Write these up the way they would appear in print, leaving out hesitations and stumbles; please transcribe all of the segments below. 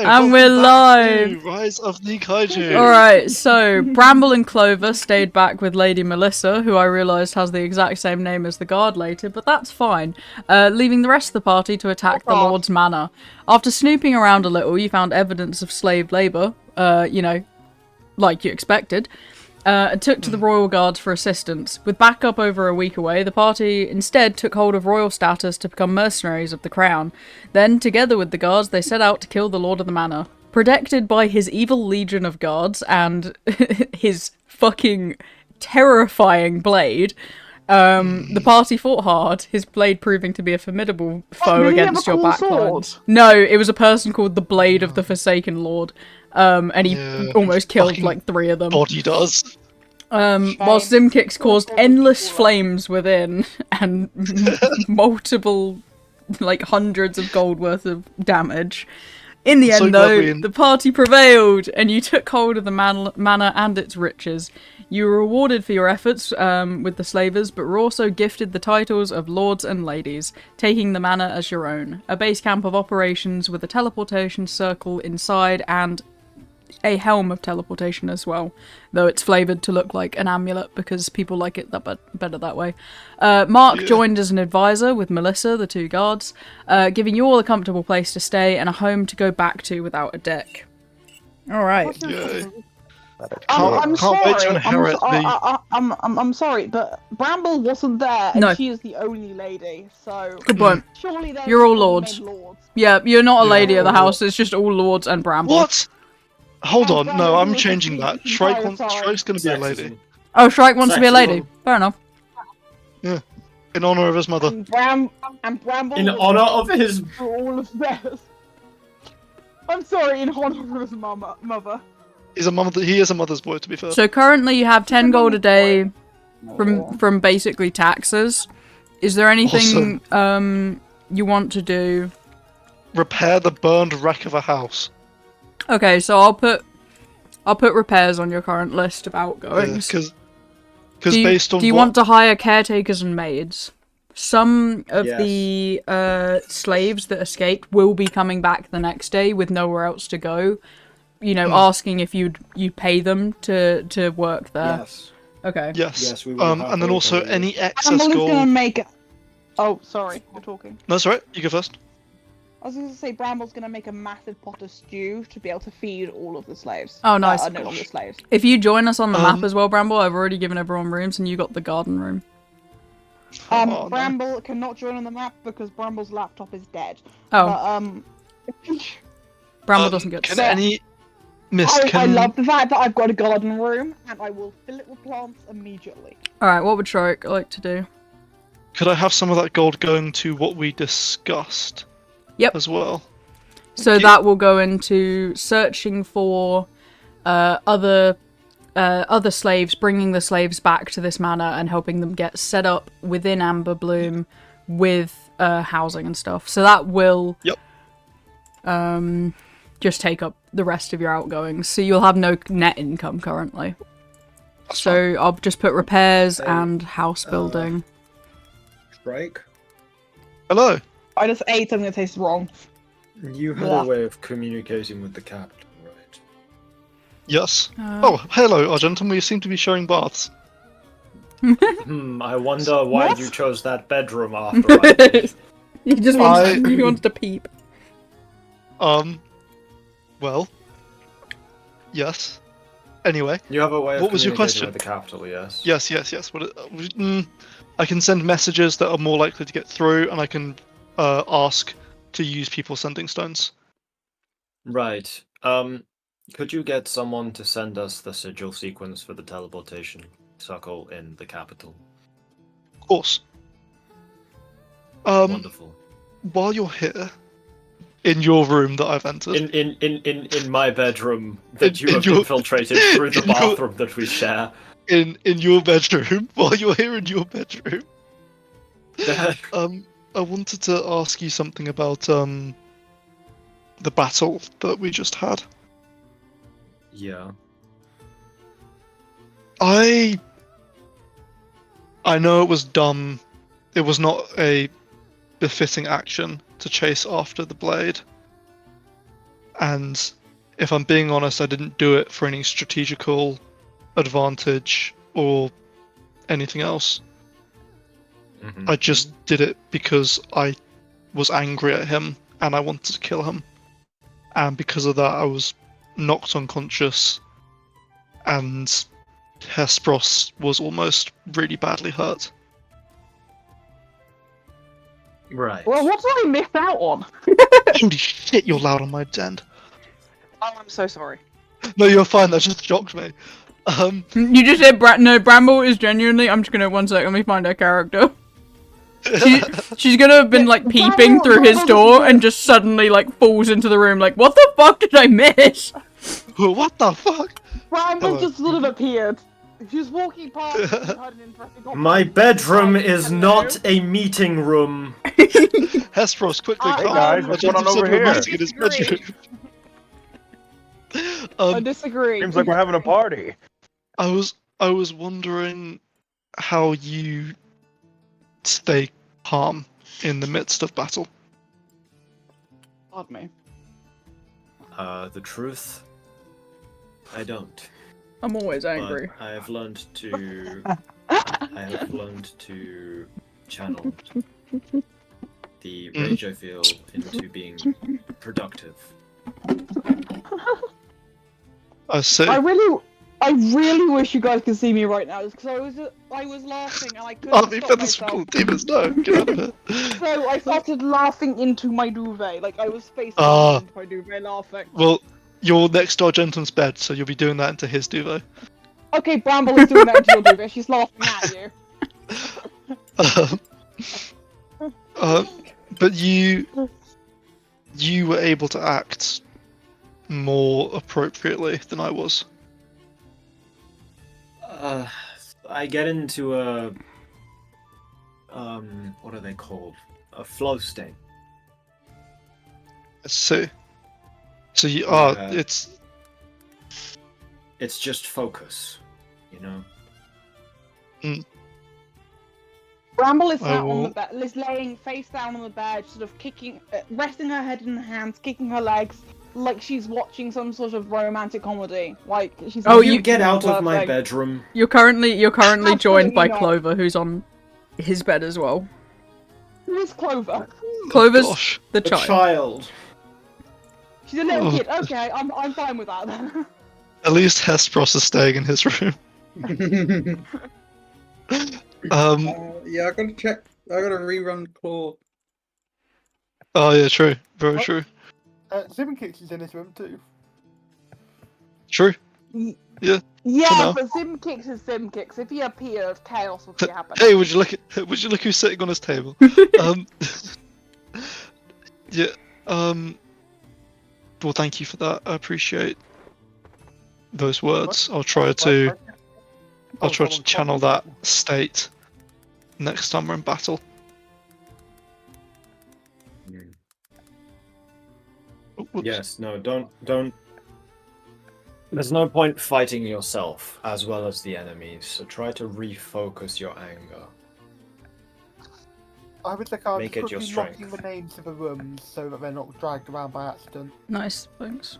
And welcome we're back live! to Rise of the Kaiju! Alright, so Bramble and Clover stayed back with Lady Melissa, who I realised has the exact same name as the guard later, but that's fine, leaving the rest of the party to attack the Lord's manor. After snooping around a little, you found evidence of slave labour, you know, like you expected, and took to the royal guards for assistance. With backup over a week away, the party instead took hold of royal status to become mercenaries of the crown. Then, together with the guards, they set out to kill the lord of the manor. Protected by his evil legion of guards and his fucking terrifying blade, the party fought hard, his blade proving to be a formidable foe against your backlines. No, it was a person called the Blade of the Forsaken Lord. And he almost killed like 3 of them. Body does. While Zimkicks caused endless flames within and multiple, like hundreds of gold worth of damage. In the end, though, the party prevailed, and you took hold of the manor and its riches. You were rewarded for your efforts with the slavers, but were also gifted the titles of lords and ladies, taking the manor as your own. A base camp of operations with a teleportation circle inside and a helm of teleportation as well, though it's flavoured to look like an amulet because people like it better that way. Mark joined as an advisor with Melissa, the 2 guards, giving you all a comfortable place to stay and a home to go back to without a deck. Alright. I'm Can't wait to inherit I'm sorry, but Bramble wasn't there, and she is the only lady, so good point. Surely you're all lords. Yeah, you're not a lady of the house, it's just all lords and Bramble. What? Hold on, no, I'm changing that. Shrike's gonna be a lady. Oh, Shrike wants to be a lady. Fair enough. Yeah. In honour of his mother. And Bramble in honour of his... all of theirs. I'm sorry, in honour of his mother. He is a mother's boy, to be fair. So currently you have 10 gold a day from basically taxes. Is there anything you want to do? Repair the burned wreck of a house. Okay, so I'll put repairs on your current list of outgoings. Because based on do you want to hire caretakers and maids? Some of the slaves that escaped will be coming back the next day with nowhere else to go. You know, asking if you'd pay them to work there. Yes. Okay. Yes. We will and then also any excess Bramble gold. is gonna make. Oh, sorry, you're talking. No, that's alright. You go first. I was going to say Bramble's going to make a massive pot of stew to be able to feed all of the slaves. Oh, nice. No longer slaves. If you join us on the map as well, Bramble, I've already given everyone rooms and you got the garden room. Bramble cannot join on the map because Bramble's laptop is dead. Oh. But, Bramble doesn't get to I love the fact that I've got a garden room and I will fill it with plants immediately. Alright, what would Shrike like to do? Could I have some of that gold going to what we discussed? Yep. As well. So that will go into searching for other slaves, bringing the slaves back to this manor and helping them get set up within Amber Bloom with housing and stuff. So that will just take up the rest of your outgoings. So you'll have no net income currently. So I'll just put repairs and house building. Strike. Hello. I just ate something that tastes wrong. You had a way of communicating with the captain, right? Yes. Oh, hello, Argentum. We seem to be sharing baths. I wonder why you chose that bedroom after I did. He just wants to peep. Well. Yes. Anyway. You have a way of what was your question? With the capital, yes. Yes. I can send messages that are more likely to get through, and I can ask to use people sending stones. Right. Could you get someone to send us the sigil sequence for the teleportation circle in the capital? Of course. Wonderful. While you're here, in your room that I've entered, in my bedroom that you have infiltrated through the bathroom that we share. In your bedroom, while you're here in your bedroom. I wanted to ask you something about the battle that we just had. Yeah. I know it was dumb. It was not a befitting action to chase after the blade. and if I'm being honest, I didn't do it for any strategical advantage or anything else. I just did it because I was angry at him and I wanted to kill him. And because of that, I was knocked unconscious, and Hesperos was almost really badly hurt. Right. Well, what did I miss out on? Holy shit, you're loud on my end. Oh, I'm so sorry. No, you're fine, that just shocked me. You just said no, Bramble is genuinely. I'm just gonna 1 sec. Let me find her character. She's gonna have been like peeping through his door and just suddenly like falls into the room like, what the fuck did I miss? What the fuck? Bramble just sort of appeared. She was walking past and heard an interesting My bedroom is not a meeting room. Hesperos, quickly Hey come. guys, what's going on over here? In his bedroom. I disagree. Seems like we're having a party. I was wondering how you stay calm in the midst of battle. Pardon me. The truth, I don't. I'm always angry. But I have learned to channel the rage I feel into being productive. I see. I really wish you guys could see me right now, because I was laughing and I couldn't Oh, the stop feathers myself. cool demons, no, get out of it. So I started laughing into my duvet, like I was face Ah. into my duvet laughing. Well, you're next door gentleman's bed, so you'll be doing that into his duvet. Okay, Bramble is doing that into your duvet, she's laughing at you. But you were able to act more appropriately than I was. I get into a what are they called? A flow state. I see. So you are. Yeah. It's just focus, you know. Bramble is I sat on will- the bed, is laying face down on the bed, sort of kicking, resting her head in her hands, kicking her legs, like she's watching some sort of romantic comedy. Like she's. Oh, You you get out of my flirting. bedroom. You're currently joined by Absolutely not. Clover, who's on his bed as well. Who is Clover? Clover's Gosh. the The child. child. She's a little Oh. kid. Okay, I'm fine with that then. At least Hesperos is staying in his room. Yeah, I gotta check. I gotta rerun Claw. Oh yeah, true. Very true. Zimkicks is in his room too. True. Yeah, now. but Zimkicks is Zimkicks. If he appeared, chaos would be happening. Hey, would you look who's sitting on his table? Yeah. Well, thank you for that. I appreciate those words. I'll try to channel that state next time we're in battle. Oh, whoops. Yes, no, don't. There's no point fighting yourself as well as the enemies, so try to refocus your anger. I would like Make it your strength. locking the names of the rooms so that they're not dragged around by accident. Nice, thanks.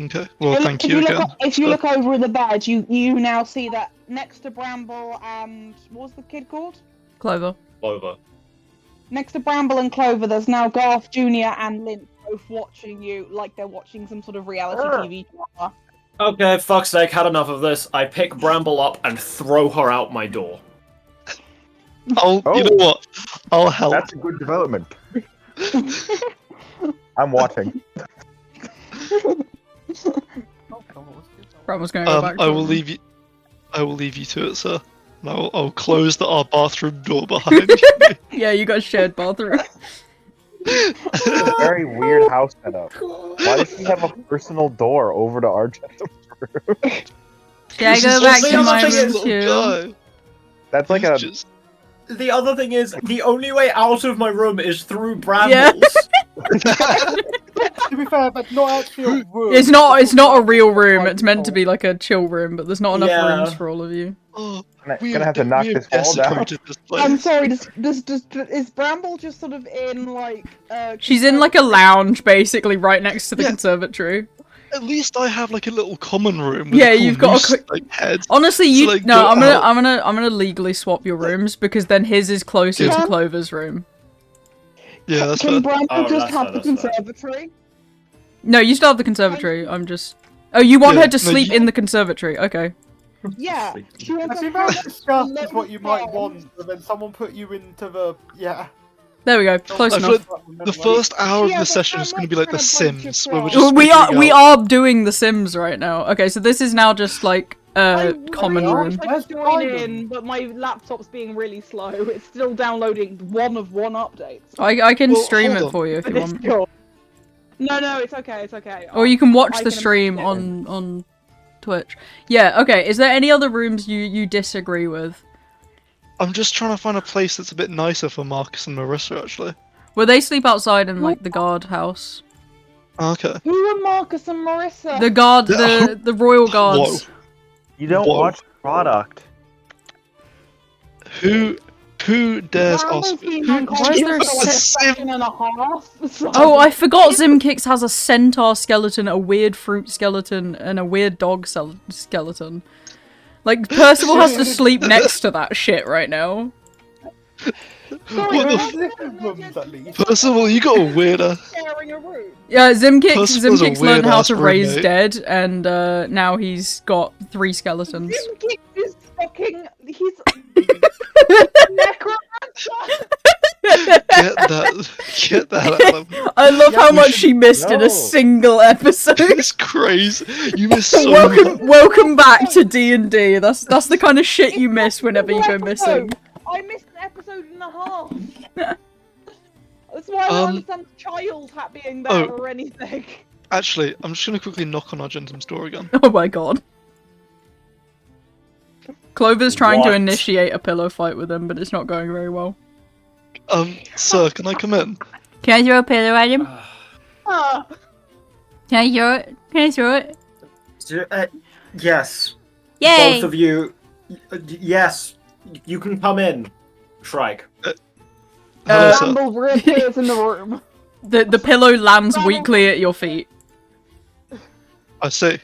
Okay. Well, thank you again. If you look over the bed, you now see that next to Bramble and what was the kid called? Clover. Clover. Next to Bramble and Clover, there's now Garth Jr. and Lynch both watching you like they're watching some sort of reality TV drama. Okay, fuck's sake, had enough of this. I pick Bramble up and throw her out my door. You know what? I'll help. That's a good development. I'm watching. Bramble's gonna go back. I will leave you. I will leave you to it, sir. And I'll close our bathroom door behind you. Yeah, you got shared bathroom. It's a very weird house setup. Why does he have a personal door over to our gentleman's room? Should I go back to my room too? That's like a. The other thing is, the only way out of my room is through brambles. To be fair, that's not actually a room. It's not a real room. It's meant to be like a chill room, but there's not enough Yeah. rooms for all of you. Oh, Gonna have to knock this wall down. desecrated this place. I'm sorry. Is Bramble just sort of in like? She's in like a lounge, basically, right next to the Yeah. conservatory. At least I have like a little common room. With Yeah, a cool you've got a moose, quick- like head. Honestly, So, you like, no. go I'm out. gonna legally swap your rooms because then his is closer Yeah. to Clover's room. Yeah, that's Can fair. Bramble Oh, just that's have fair, the that's fair. conservatory? No, you still have the conservatory. I'm just. Oh, you want Yeah, her to no, sleep you- in the conservatory? Okay. Yeah. She wants I a think house that's discussed with is what you might loads of want, and then someone put you into the There we go. Close I enough. feel The first hour of Yeah, the but session I'm is going to like be like The trying to bunch Sims, of where we're frogs. just We figuring out- are doing The Sims right now. Okay, so this is now just like common I room. wish I Where's could the join diamond? in, but my laptop's being really slow. It's still downloading one of one updates. I can Well, stream hold it on. for you if you But it's want. cool. No, it's okay. It's okay. Or you can watch I the can stream imagine. on Twitch. Yeah, okay. Is there any other rooms you disagree with? I'm just trying to find a place that's a bit nicer for Marcus and Marissa, actually. Will they sleep outside in like the guard house? Okay. Who are Marcus and Marissa? The guard, Yeah. the royal guards. You don't Whoa. watch the product. Who dares Bramble's ask been me? unconscious Why is there a for like a sim- second and a half. So- Oh, I forgot Zimkicks has a centaur skeleton, a weird fruit skeleton, and a weird dog skeleton. Like, Percival has to sleep next to that shit right now. Sorry, What the how's f- it rooms, at least? First of all, you got a weirder. sharing a room? Yeah, Zimkicks Percival's a learned how weird-ass to raise roommate. dead, and now he's got 3 skeletons. Zimkicks is fucking. He's. necromancer! Get that out of me. I love Yeah, how we much should- she missed in No. a single episode. It's crazy. You missed so much. Welcome back to D&D. That's the kind of shit you miss whenever you go missing. I missed an episode and a half. That's why I don't understand the child hat being there or anything. Actually, I'm just gonna quickly knock on our gentleman's door again. Oh my god. Clover's trying to What? initiate a pillow fight with him, but it's not going very well. Sir, can I come in? Can I throw a pillow at him? Ah, Can I throw it? Can I throw it? Yes. Yay! Both of you. Yes. You can come in. Shrike. Hello, sir. Bramble reappears in the room. The pillow lands weakly at your feet. I see.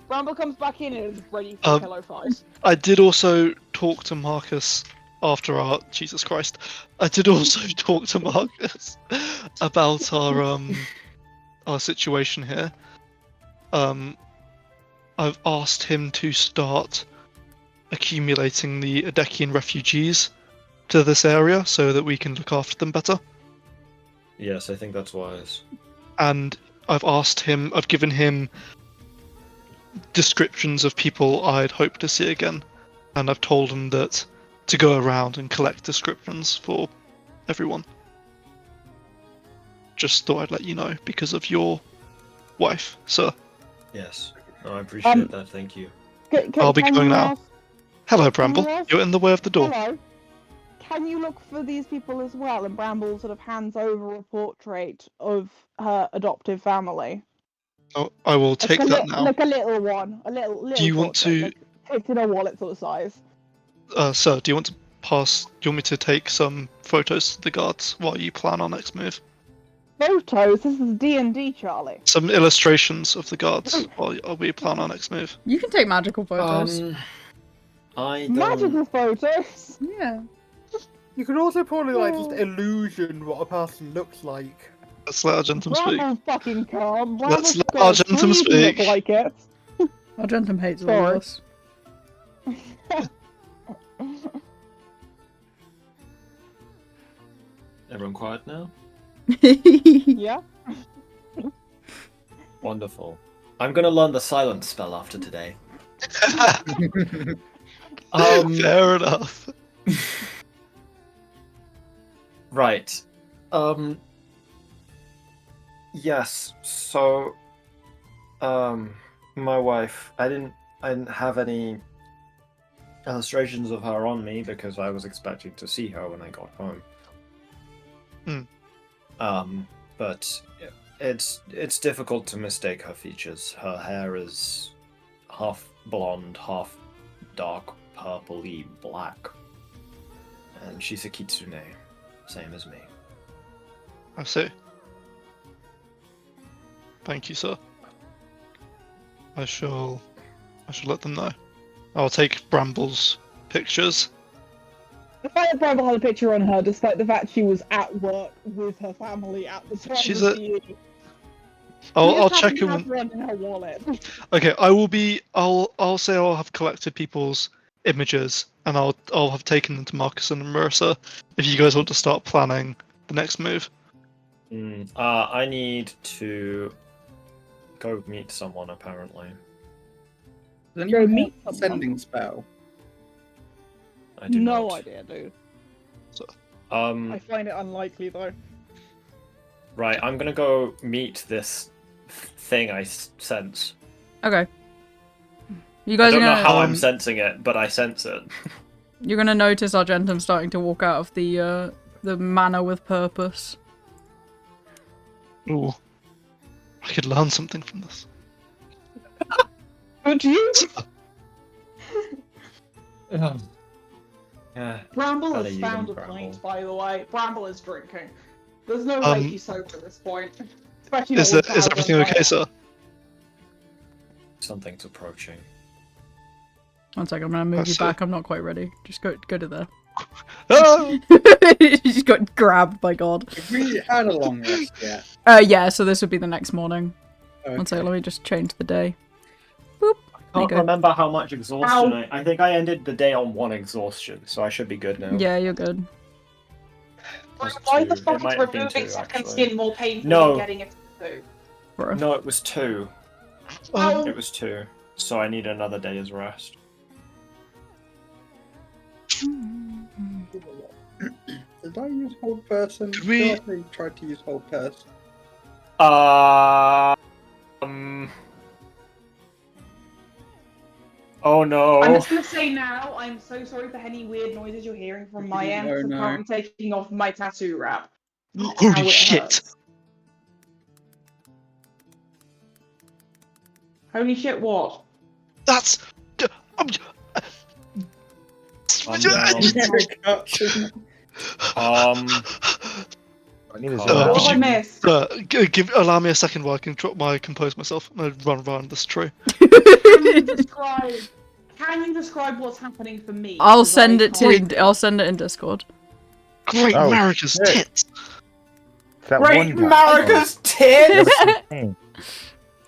Bramble comes back in and is ready for a pillow fight. I did also talk to Marcus after our Jesus Christ. I did also talk to Marcus about our situation here. I've asked him to start accumulating the Adekian refugees to this area so that we can look after them better. Yes, I think that's wise. And I've given him descriptions of people I'd hope to see again. And I've told him that to go around and collect descriptions for everyone. Just thought I'd let you know because of your wife, sir. Yes. No, I appreciate that. Thank you. I'll be Can going you now. ask- Hello, Bramble. Hello? You're in the way of the door. Hello. Can you look for these people as well? And Bramble sort of hands over a portrait of her adoptive family. Oh, I will take Like a that now. Like a little one. A little Do you want portrait, to- like, fits in a wallet sort of size. Sir, do you want to me to take some photos to the guards while you plan our next move? Photos? This is D&D, Charlie. Some illustrations of the guards while we plan our next move. You can take magical photos. I don't... Magical photos? Yeah. You can also probably like just illusion what a person looks like. Let's let our gentleman speak. Bramble fucking calm. Let's Bramble's let gonna our gentleman freeze speak. look like it. Argentum hates all Sorry. of us. Everyone quiet now? Yeah. Wonderful. I'm gonna learn the silence spell after today. Fair enough. Right. Yes. So, my wife. I didn't have any illustrations of her on me because I was expecting to see her when I got home. Hmm. But It's difficult to mistake her features. Her hair is half blonde, half dark purpley black. And she's a kitsune, same as me. I see. Thank you, sir. I shall let them know. I'll take Bramble's pictures. The fact that Bramble had a picture on her, despite the fact she was at work with her family at the time. She's of a- the- I'll She just check happened in to when. have one in her wallet. Okay, I will be. I'll say I'll have collected people's images, and I'll have taken them to Marcus and Marissa. If you guys want to start planning the next move. I need to go meet someone apparently. Does Go anyone meet have a someone. sending spell? I do No not. idea, dude. Um, I find it unlikely though. right, I'm gonna go meet this thing I sense. Okay. You I guys are don't know gonna how I'm sensing it, but I sense it. you're gonna notice Argentum starting to walk out of the manor with purpose. Ooh, I could learn something from this. Would you? Yeah. Bramble Better has you found a than Bramble. pint, by the way. Bramble is drinking. There's no Um, way she's sober at this point. Especially Is not with is Bramble everything and okay, Clover. sir? Something's approaching. One second, I'm gonna move I you see. back. I'm not quite ready. Just go to there. Ah! You just got grabbed by God. Have we had a long rest yet? Yeah. So this would be the next morning. One second, let me just change the day. Boop. I There you can't go. remember how much exhaustion Ow. I think I ended the day on 1 exhaustion, so I should be good now. Yeah, you're good. Plus Why the 2. fuck It might is have been removing 2, second actually. skin more painful No. than getting it to? Bro. No, it was 2. Oh, It was 2. So I need another day's rest. Did I use hold person? Did we- I feel like I tried to use hold person. Oh no. I'm just gonna say now, I'm so sorry for any weird noises you're hearing from my end. Oh, I'm no. currently taking off my tattoo wrap. How Holy it shit! hurts. Holy shit, what? That's. I'm, Calm down. I need his Uh, What would have I you- missed? allow me a second while I can compose myself and run around this tree. Can you describe what's happening for me? I'll 'Cause send I it can't- to. I'll send it in Discord. Great Oh, Marika's shit. tits! That Great one guy. Marika's tits!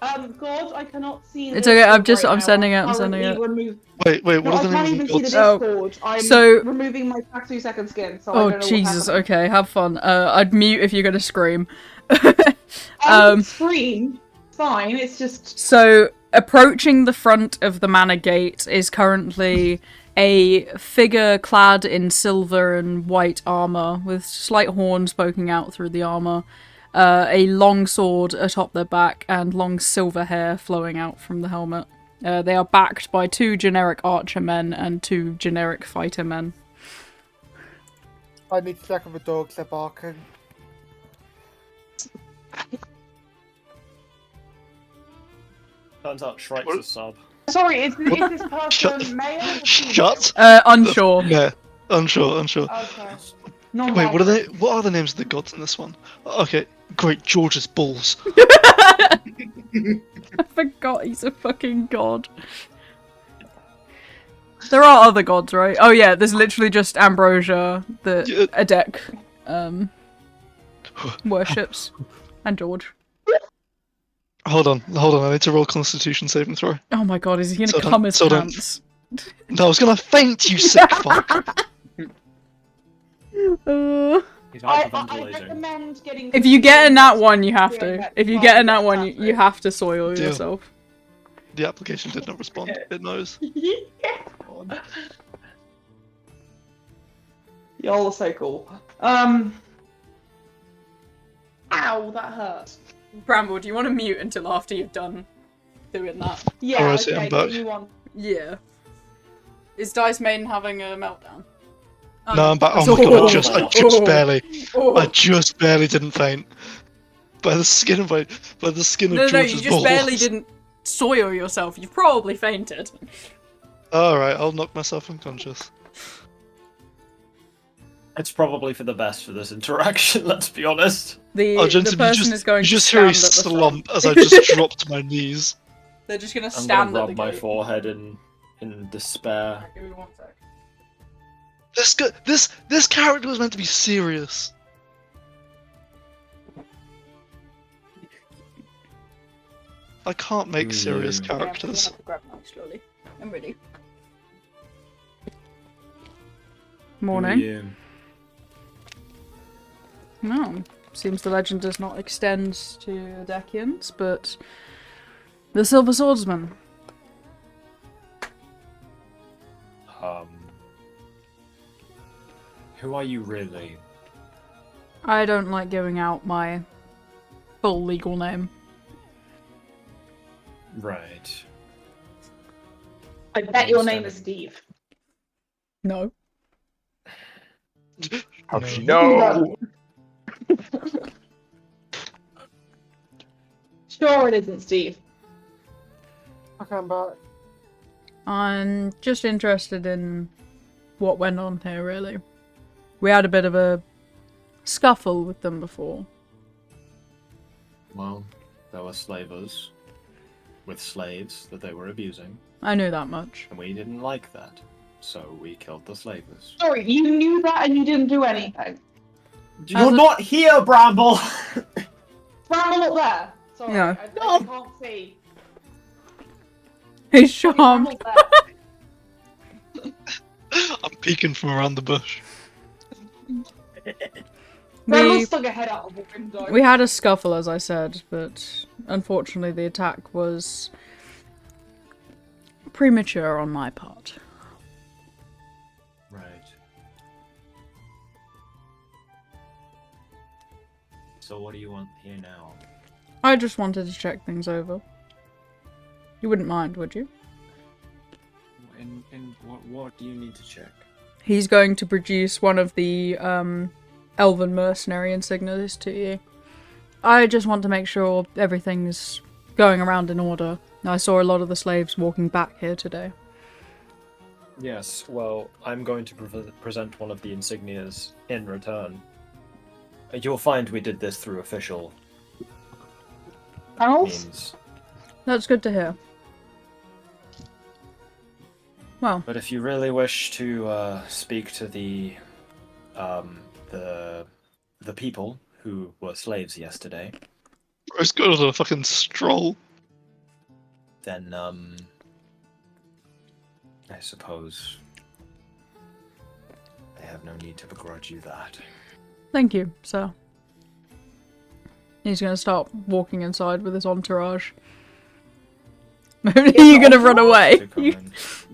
Hey, God, I cannot see. It's the okay, I'm Discord just- right I'm now. sending it, I'm sending currently it. remove- Wait, what No, are I the can't names even of see the gods? Oh, Discord. I'm so- removing my tattoo second skin, so I Oh don't know Jesus! what's happening. Okay, have fun. I'd mute if you're gonna scream. Scream. Fine. It's just So, approaching the front of the manor gate is currently a figure clad in silver and white armor, with slight horns poking out through the armor, a long sword atop their back, and long silver hair flowing out from the helmet. They are backed by 2 generic archer men and 2 generic fighter men. I need to check if the dogs are barking. Turns out Shrike's What? a sub. sorry. Is this Shut- person male? Or female? Shut! Unsure. Yeah, unsure. Okay. No. Wait, what are they? What are the names of the gods in this one? Okay, great George's balls. I forgot he's a fucking god. There are other gods, right? Oh yeah, there's literally just Ambrosia, the Yeah. Adek, worships, and George. Hold on. I need to roll Constitution saving throw. Oh my god, is he gonna So don't- cum his so don't- pants? No, I was gonna faint, you sick fuck. He's I hyperventilating. recommend getting. If you get in that one, you have Doing to. that If you fine, get in that that's one, you have to soil Deal. yourself. The application did not respond. It knows. Y'all are so cool. Ow, that hurt. Bramble, do you want to mute until after you've done doing that? Yeah, Oh, I see, I'm okay, back. give me one. Yeah. Is Dice Maiden having a meltdown? No, I'm back. Oh my god, I just Oh. barely. Oh. I just barely didn't faint. by the skin of No, George's you just balls. barely didn't soil yourself. You've probably fainted. Alright, I'll knock myself unconscious. It's probably for the best for this interaction, let's be honest. The Jensen, person is going you to just hear a stand at the slump front. as I just drop to my knees. They're just going to I'm stand gonna at rub the my gate. forehead in despair. Give me 1 sec. This character was meant to be serious. I can't make serious Yeah. characters. Yeah, I'm gonna have to grab mine slowly. I'm ready. Morning. Yeah. No, seems the legend does not extend to Decians, but the Silver Swordsman. Who are you really? I don't like giving out my full legal name. Right. I bet your name is Steve. No. How'd she know? Sure, it isn't Steve. Okay, I'm back. I'm just interested in what went on here, really. We had a bit of a scuffle with them before. Well, there were slavers with slaves that they were abusing, I knew that much. and we didn't like that, so we killed the slavers. Sorry, you knew that and you didn't do anything. You're not here, Bramble! Bramble up there. Sorry, Yeah. I can't see. He's charmed. Bramble there. I'm peeking from around the bush. Bramble We, stuck her head out of the window. we had a scuffle, as I said, but unfortunately the attack was premature on my part. Right. So what do you want here now? I just wanted to check things over. You wouldn't mind, would you? And what do you need to check? He's going to produce one of the elven mercenary insignias to you. I just want to make sure everything's going around in order. I saw a lot of the slaves walking back here today. Yes, well, I'm going to present one of the insignias in return. You'll find we did this through official Channels? means. That's good to hear. Well, But if you really wish to speak to the people who were slaves yesterday, It's good as a fucking stroll. then I suppose I have no need to begrudge you that. thank you, sir. He's going to start walking inside with his entourage. Are you going to run away? To come in.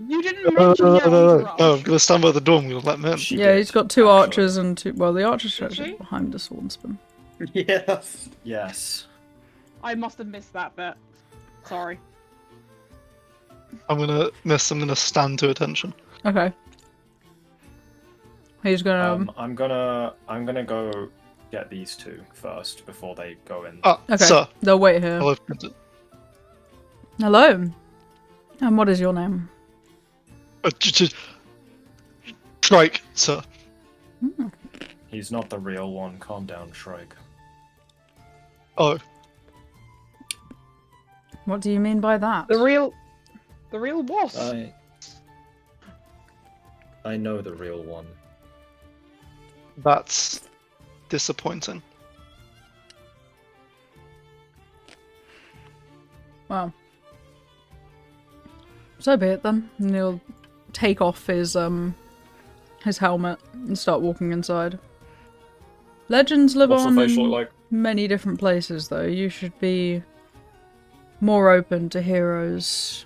You didn't mention your entourage. No, I'm gonna stand by the door and we'll let him in. She Yeah, did, he's got two actually. archers and two... Well, the archer's Did actually she? behind the swordsman. Yes. Yes. I must have missed that bit. Sorry. I'm gonna stand to attention. Okay. He's going to... I'm gonna go get these two first before they go in. Ah, Okay, sir. they'll wait here. I'll open it. Hello. And what is your name? Strike, sir. He's not the real one. Calm down, Shrike. Oh, What do you mean by that? The real boss. I know the real one. that's disappointing. Well. So be it then. And he'll take off his helmet and start walking inside. Legends live What's the on face in look like? many different places, though. You should be more open to heroes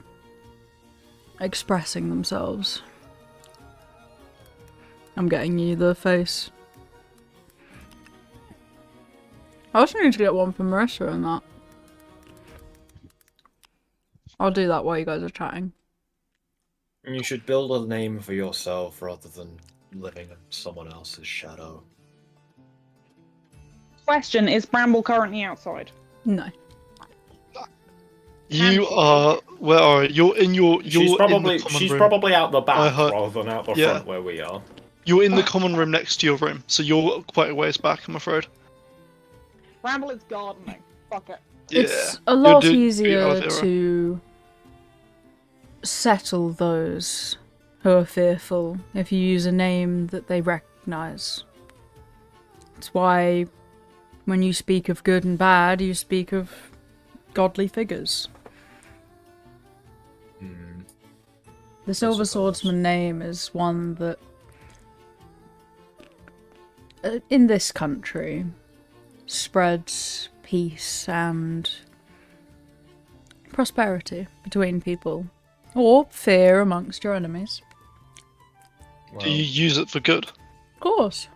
expressing themselves. I'm getting you the face. I also need to get one for Marissa and that. I'll do that while you guys are chatting. You should build a name for yourself rather than living in someone else's shadow. Question, is Bramble currently outside? No. You are. Where are you? You're in your. You're She's probably in the common she's room. probably out the back heard- rather than out the yeah. front where we are. You're in the common room next to your room, so you're quite a ways back, I'm afraid. Bramble is gardening. Fuck it. Yeah. It's a lot You're easier out of era. to settle those who are fearful if you use a name that they recognize. It's why when you speak of good and bad, you speak of godly figures. The Silver Swordsman name is one that, in this country, spreads peace and prosperity between people, or fear amongst your enemies. Well, Do you use it for good? Of course.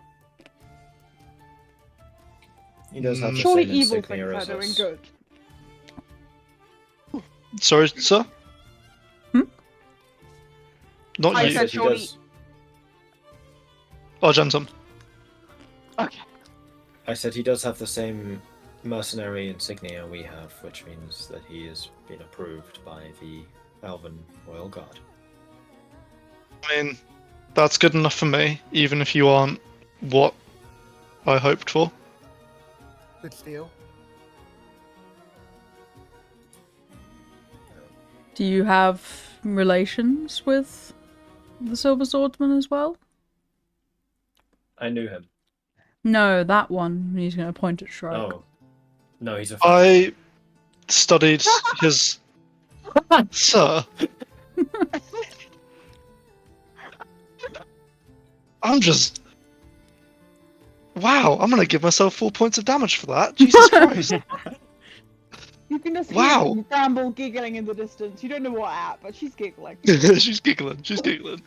he does have the Surely same evil insignia things as are doing us. good. Sorry, sir? Not I you. He said said he surely- does. Argentum. Okay. I said he does have the same mercenary insignia we have, which means that he has been approved by the Elven Royal Guard. I mean, that's good enough for me, even if you aren't what I hoped for. Good steal. Do you have relations with the Silver Swordsman as well? I knew him. No, that one. He's going to point at Shrike. Oh. No, he's a I studied his. Sir. I'm just. Wow, I'm gonna give myself 4 points of damage for that. Jesus Christ. You can just Wow. hear Bramble giggling in the distance. You don't know what at, but she's giggling. She's giggling. She's giggling.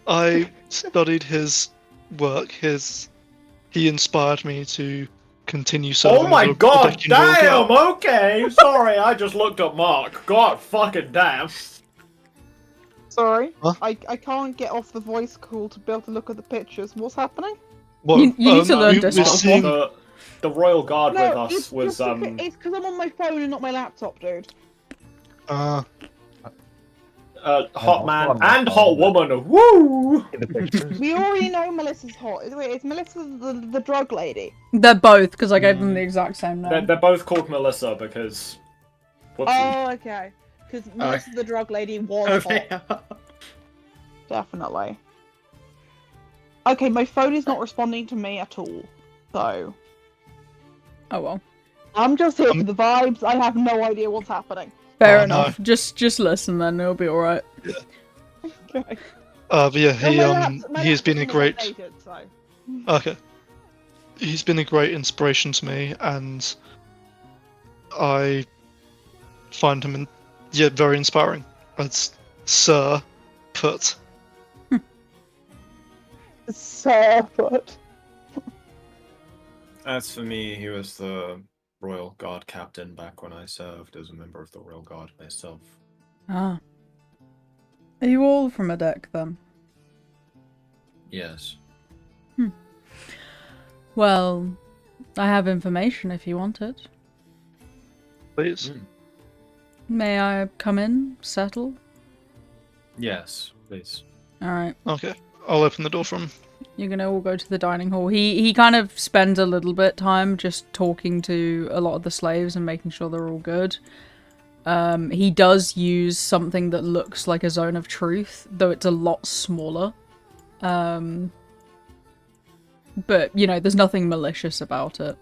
I studied his work. He inspired me to continue serving. Oh my as a god, Decan Royal damn! Guard. Okay, sorry, I just looked at Mark. God fucking damn. Sorry, Huh? I can't get off the voice call to be able to look at the pictures. What's happening? Well, You need to learn we're Discord. seeing- The Royal Guard with No, us it's was it's because I'm on my phone and not my laptop, dude. Hot also man on my and phone, hot but- woman. Woo! In the pictures. We already know Melissa's hot. Wait, is Melissa the drug lady? They're both, because I gave them the exact same They're, name. they're both called Melissa because. Whoopsie. Oh, okay. Because Melissa the drug lady was hot. Definitely. Okay, my phone is not responding to me at all. So, Oh well. I'm just here for the vibes. I have no idea what's happening. Fair Oh, no. enough. Just listen then, it'll be alright. Okay. but yeah, My he has been a laptop's great. updated, so. Okay. He's been a great inspiration to me, and I find him very inspiring. As Sir put. So good. As for me, he was the Royal Guard captain back when I served as a member of the Royal Guard myself. Ah. Are you all from a deck then? Yes. Well, I have information if you want it. Please. May I come in? Settle? Yes, please. Alright. Okay. I'll open the door for him. You're gonna all go to the dining hall. He kind of spends a little bit time just talking to a lot of the slaves and making sure they're all good. He does use something that looks like a zone of truth, though it's a lot smaller. But, you know, there's nothing malicious about it.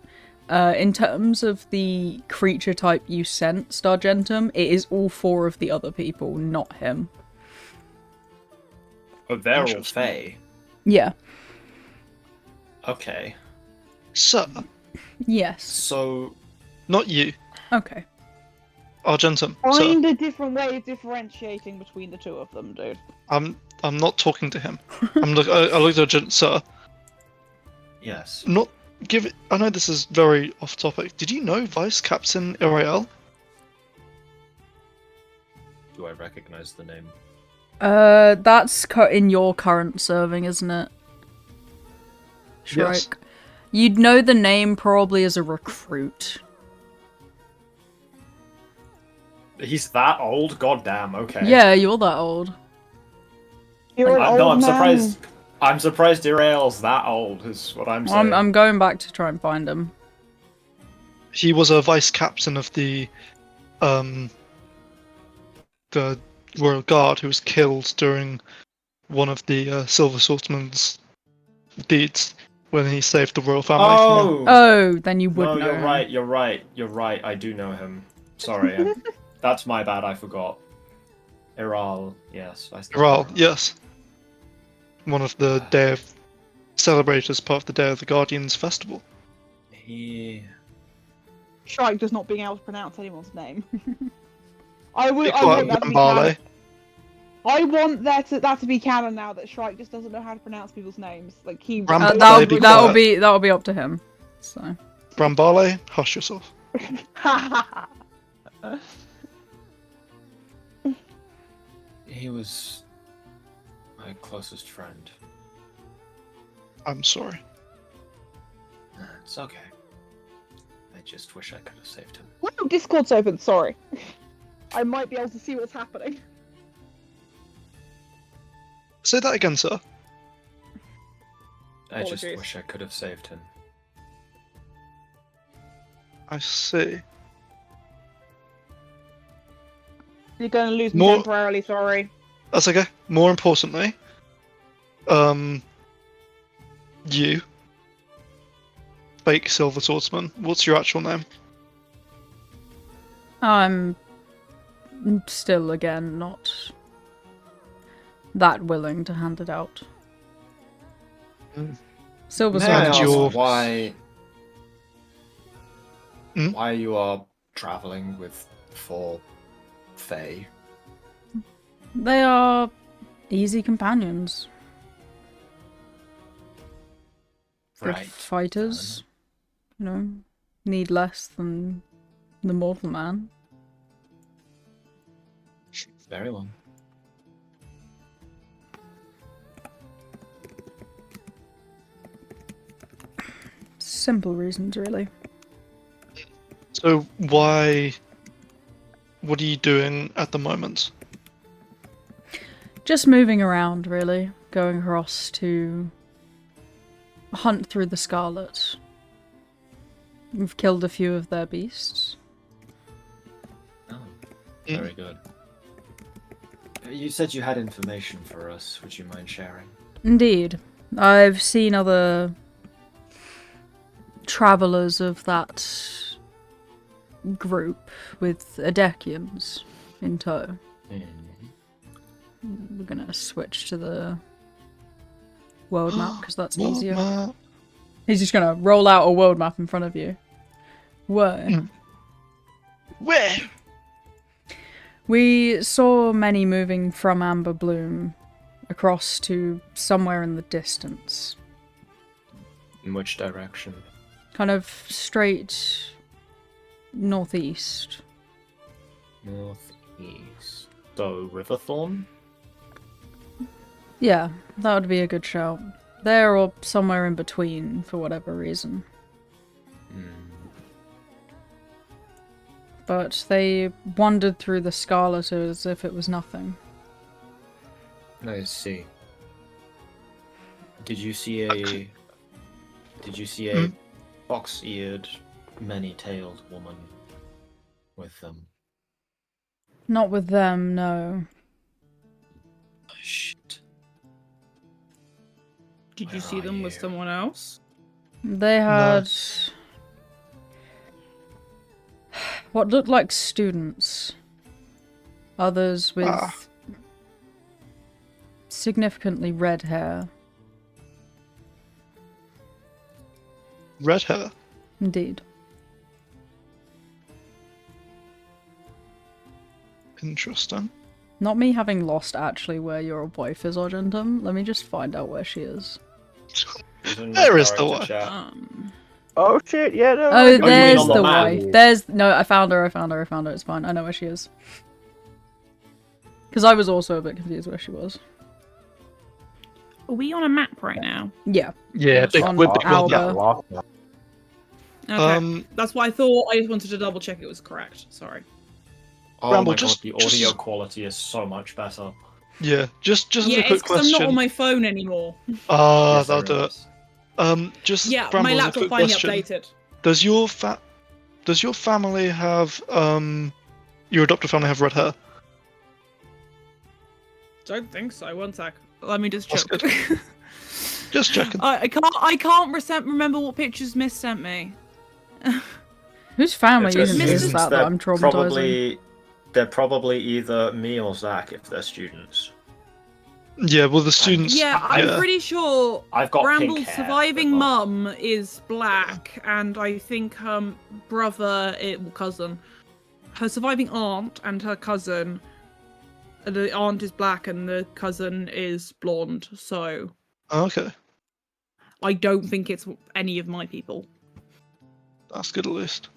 In terms of the creature type you sent, Stargentum, it is all 4 of the other people, not him. Oh, they're all Interesting. Fae. Yeah. Okay. Sir, Yes. So, not you. Okay. Argentum. Sir, Find a different way of differentiating between the two of them, dude. I'm not talking to him. I looked at Argentum. Sir, yes. not give it. I know this is very off topic. Did you know Vice Captain Irael? Do I recognize the name? That's in your current serving, isn't it? Shrike. Yes. You'd know the name probably as a recruit. He's that old? Goddamn, okay. Yeah, you're that old. You're an old No, I'm man. surprised. I'm surprised Derail's that old, is what I'm saying. I'm going back to try and find him. He was a vice captain of the Royal Guard who was killed during one of the Silver Swordsman's deeds when he saved the royal family. Oh! Oh, then you would No, know you're him. right, you're right, you're right. I do know him. Sorry, that's my bad, I forgot. Iral, yes. Iral, yes. One of the Day of... celebrated as part of the Day of the Guardians festival. He... Shrike does not being able to pronounce anyone's name. I They want call it that to be Bramble. canon. I want that to be canon now that Shrike just doesn't know how to pronounce people's names. Like he. Bramble. That'll be up to him. So. Brambale, hush yourself. He was my closest friend. I'm sorry. It's okay. I just wish I could have saved him. Wow, Discord's open. Sorry. I might be able to see what's happening. Say that again, sir. I just Apologies. wish I could have saved him. I see. You're going to lose me More- temporarily. Sorry. That's okay. More importantly, you, fake Silver Swordsman, what's your actual name? I'm still, again, not that willing to hand it out. Silver May I Sword. ask your- why you are traveling with 4 Fae? They are easy companions. Good Right. fighters. You know, need less than the mortal man. Very well. Simple reasons, really. So why... what are you doing at the moment? Just moving around, really. Going across to hunt through the Scarlet. We've killed a few of their beasts. Oh, very good. You said you had information for us. Would you mind sharing? Indeed. I've seen other travellers of that group with Adekians in tow. We're gonna switch to the world map because that's World easier. map. He's just gonna roll out a world map in front of you. Where? Where? We saw many moving from Amber Bloom across to somewhere in the distance. In which direction? Kind of straight northeast. Northeast. So, Riverthorn? Yeah, that would be a good shout. There or somewhere in between for whatever reason. But they wandered through the Scarlet as if it was nothing. I see. Did you see a... Did you see a box-eared, many-tailed woman with them? Not with them, no. Shit. Did you Where see are them with you? someone else? They had what looked like students. Others with significantly red hair. Red hair. Indeed. Interesting. Not me having lost actually where your wife is, Argentum. Let me just find out where she is. There is the one. Oh shit, yeah, no. Oh, I know. there's on the the map? wife. There's... No, I found her, it's fine. I know where she is. Because I was also a bit confused where she was. Are we on a map right now? Yeah. Yeah, It's on we're our big on map. Lost. Okay. That's what I thought. I just wanted to double check it was correct. Sorry. Oh Bramble, my just- god, the audio just- quality is so much better. Yeah, just as Yeah, a quick it's because I'm not on question. my phone anymore. Yes, I That'll do it. realise. Just Yeah, Bramble, my as a laptop quick finally question. updated. Does your family have your adopted family have red hair? Don't think so. One sec. Let me just That's check. Just checking. I can't remember what pictures Miss sent me. Whose family It's isn't students, is that I'm traumatizing? They're probably either me or Zach if they're students. Yeah, well, the students. Yeah, I'm pretty sure I've got pink Bramble's hair, surviving but not- mum is black, and I think her cousin, her surviving aunt and her cousin, the aunt is black and the cousin is blonde. So Okay, I don't think it's any of my people. that's good at least.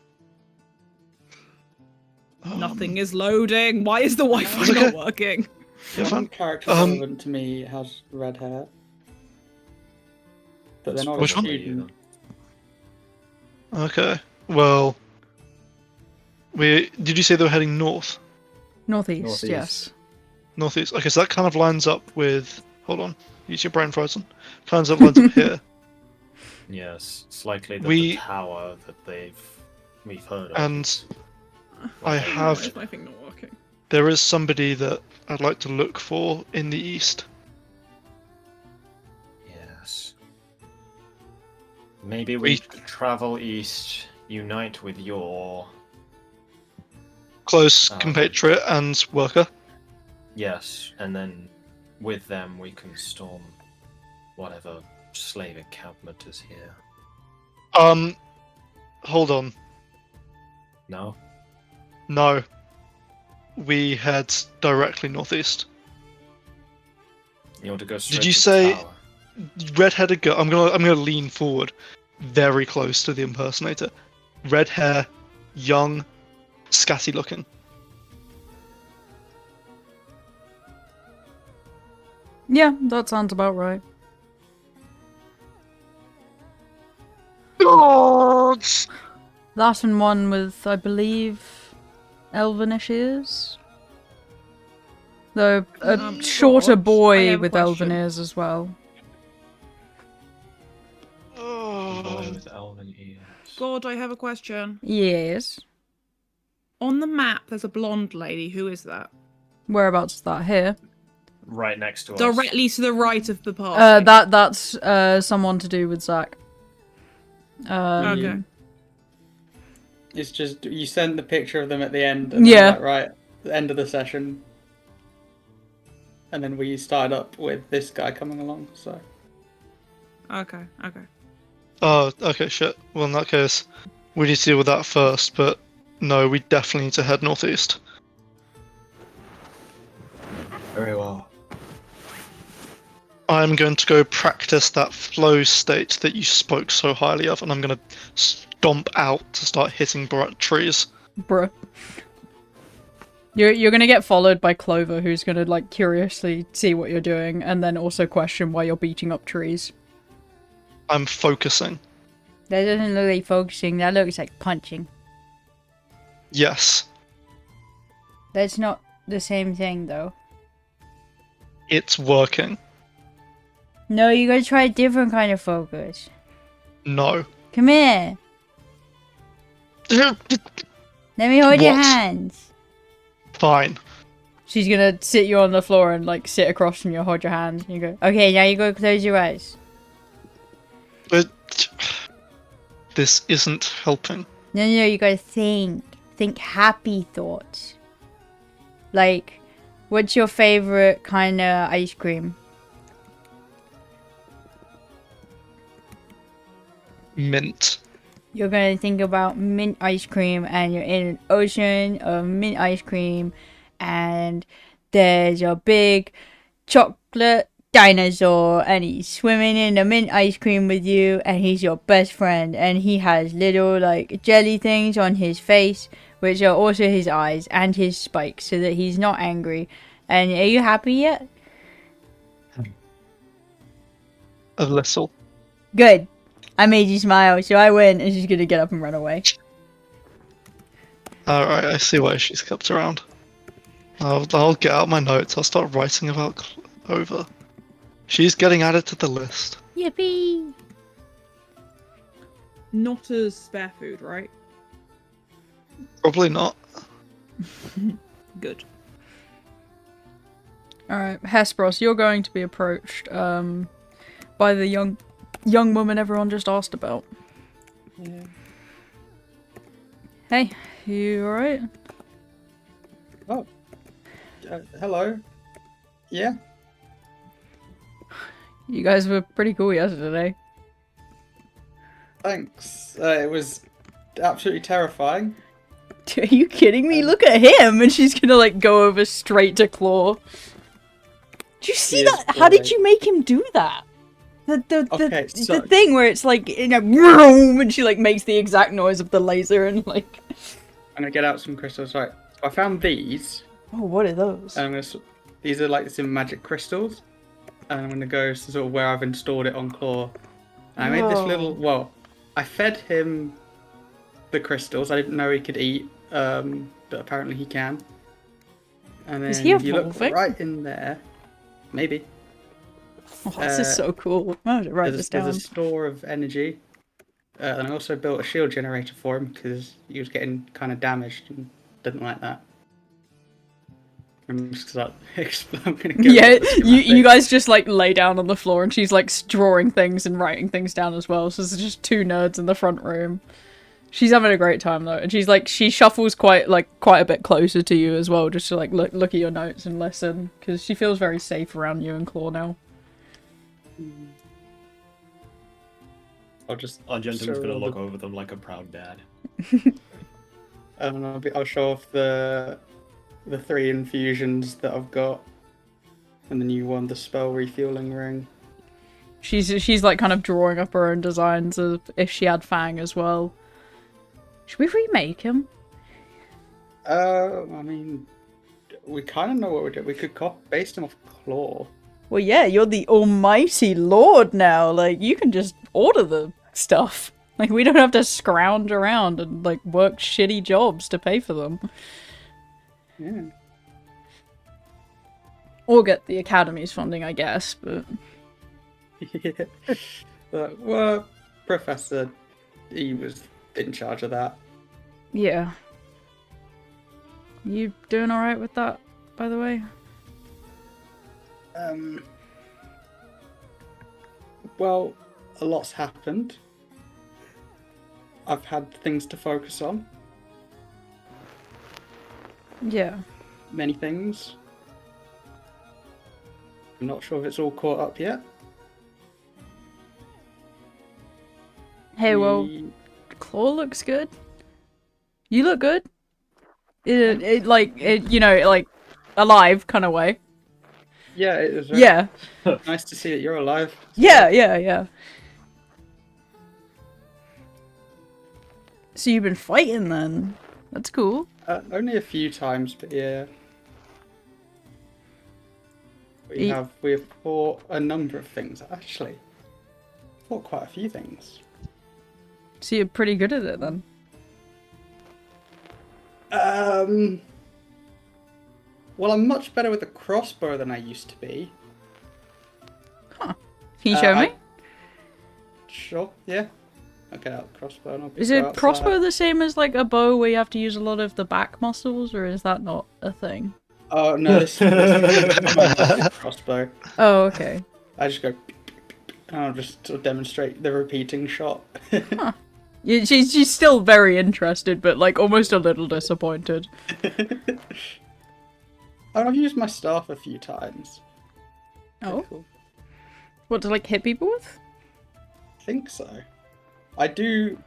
Nothing is loading. Why is the Wi-Fi It's okay. not working? Yeah, One fine. character relevant to me has red hair. But they're not Which a one? student. Okay. Well, did you say they were heading north? Northeast, Northeast. yes. Northeast. Okay, so that kind of lines up with. Hold on. Use your brain frozen. Lines up here. Yes, it's likely that We- the tower that we've heard of. And I Why have. is my thing not working? There is somebody that I'd like to look for in the east. Yes. Maybe We- we travel east, unite with your... Close Oh. compatriot and worker. Yes, and then with them we can storm whatever slave encampment is here. Hold on. No? No. We head directly northeast. You want to go straight you to the say- tower? Red-headed girl. I'm gonna lean forward, very close to the impersonator. Red hair, young, scatty looking. Yeah, that sounds about right. Gods! That and one with, I believe, elvenish ears? Though a shorter God, I boy have a with elven question. ears as well. Boy with elven ears. God, I have a question. Yes. On the map, there's a blonde lady. Who is that? Whereabouts is that? Here. Right next to us. Directly to the right of the party. That's someone to do with Zach. Okay. It's just you send the picture of them at the end. And Yeah. Like, right, the end of the session. And then we start up with this guy coming along. So Okay. Oh, okay, shit. Well, in that case, we need to deal with that first, but no, we definitely need to head northeast. Very well. I'm going to go practice that flow state that you spoke so highly of, and I'm going to stomp out to start hitting trees. Bruh. You're gonna get followed by Clover, who's gonna like curiously see what you're doing, and then also question why you're beating up trees. I'm focusing. That doesn't look like focusing, that looks like punching. Yes, That's not the same thing though. it's working. No, you gotta try a different kind of focus. No. Come here. Let me hold your What? hands. Fine. She's gonna sit you on the floor and like sit across from you, hold your hands, and you go, okay, now you go close your eyes. But this isn't helping. No, you gotta think. Think happy thoughts. Like, what's your favorite kind of ice cream? Mint. You're gonna think about mint ice cream, and you're in an ocean of mint ice cream, and there's a big chocolate dinosaur, and he's swimming in the mint ice cream with you, and he's your best friend, and he has little like jelly things on his face, which are also his eyes and his spikes, so that he's not angry. And are you happy yet? of Lissel. Good. I made you smile, so I win, and she's gonna get up and run away. Alright, I see why she's kept around. I'll get out my notes. I'll start writing about Clover. She's getting added to the list. Yippee! Not as spare food, right? Probably not. Good. Alright, Hesperos, you're going to be approached by the young woman everyone just asked about. Yeah. Hey, you alright? Oh. Hello. Yeah. You guys were pretty cool yesterday. Thanks. It was absolutely terrifying. Are you kidding me? Look at him! And she's gonna like go over straight to Claw. Did you see He is that? How did boring. you make him do that? Okay, so- the thing where it's like in a room and she like makes the exact noise of the laser and like. I'm gonna get out some crystals. Right. So I found these. Oh, what are those? And these are like some magic crystals. And I'm gonna go to sort of where I've installed it on Claw. And I made this little. Well, I fed him the crystals. I didn't know he could eat, but apparently he can. And then Is he if you look evolving? right in there, maybe. Oh, this is so cool. I'm gonna write this down. There's a store of energy. And I also built a shield generator for him because he was getting kind of damaged and didn't like that. I'm just gonna go Yeah, you guys just like lay down on the floor and she's like drawing things and writing things down as well. So there's just two nerds in the front room. She's having a great time though, and she shuffles quite a bit closer to you as well, just to like look at your notes and listen, because she feels very safe around you and Claw now. I'll just. Our gentleman's show gonna all look the- over them like a proud dad. And I'll show off the 3 infusions that I've got, and the new one, the spell refueling ring. She's like kind of drawing up her own designs of if she had Fang as well. Should we remake him? I mean, we kind of know what we're doing. We could base him off Claw. Well, yeah, you're the almighty lord now. Like, you can just order the stuff. Like, we don't have to scrounge around and, like, work shitty jobs to pay for them. Yeah. Or get the Academy's funding, I guess, but... Yeah. Well, Professor, he was in charge of that. Yeah. You doing alright with that, by the way? Well, a lot's happened. I've had things to focus on. Yeah. Many things. I'm not sure if it's all caught up yet. Hey, well, We- Claw looks good. You look good. Like, alive kind of way. Yeah, it was very Yeah. nice to see that you're alive. Yeah. So you've been fighting then? That's cool. Only a few times, but yeah. We have fought a number of things actually. Fought quite a few things. So you're pretty good at it then? Well, I'm much better with a crossbow than I used to be. Can you show me? Sure, yeah. I'll get out the crossbow and I'll Is go it outside. crossbow the same as like a bow where you have to use a lot of the back muscles, or is that not a thing? Oh no, this is crossbow. Oh, okay. I just go and I'll just sort of demonstrate the repeating shot. Yeah, she's still very interested, but like almost a little disappointed. I've used my staff a few times. Oh, Cool. what, to like hit people with? I think so. I do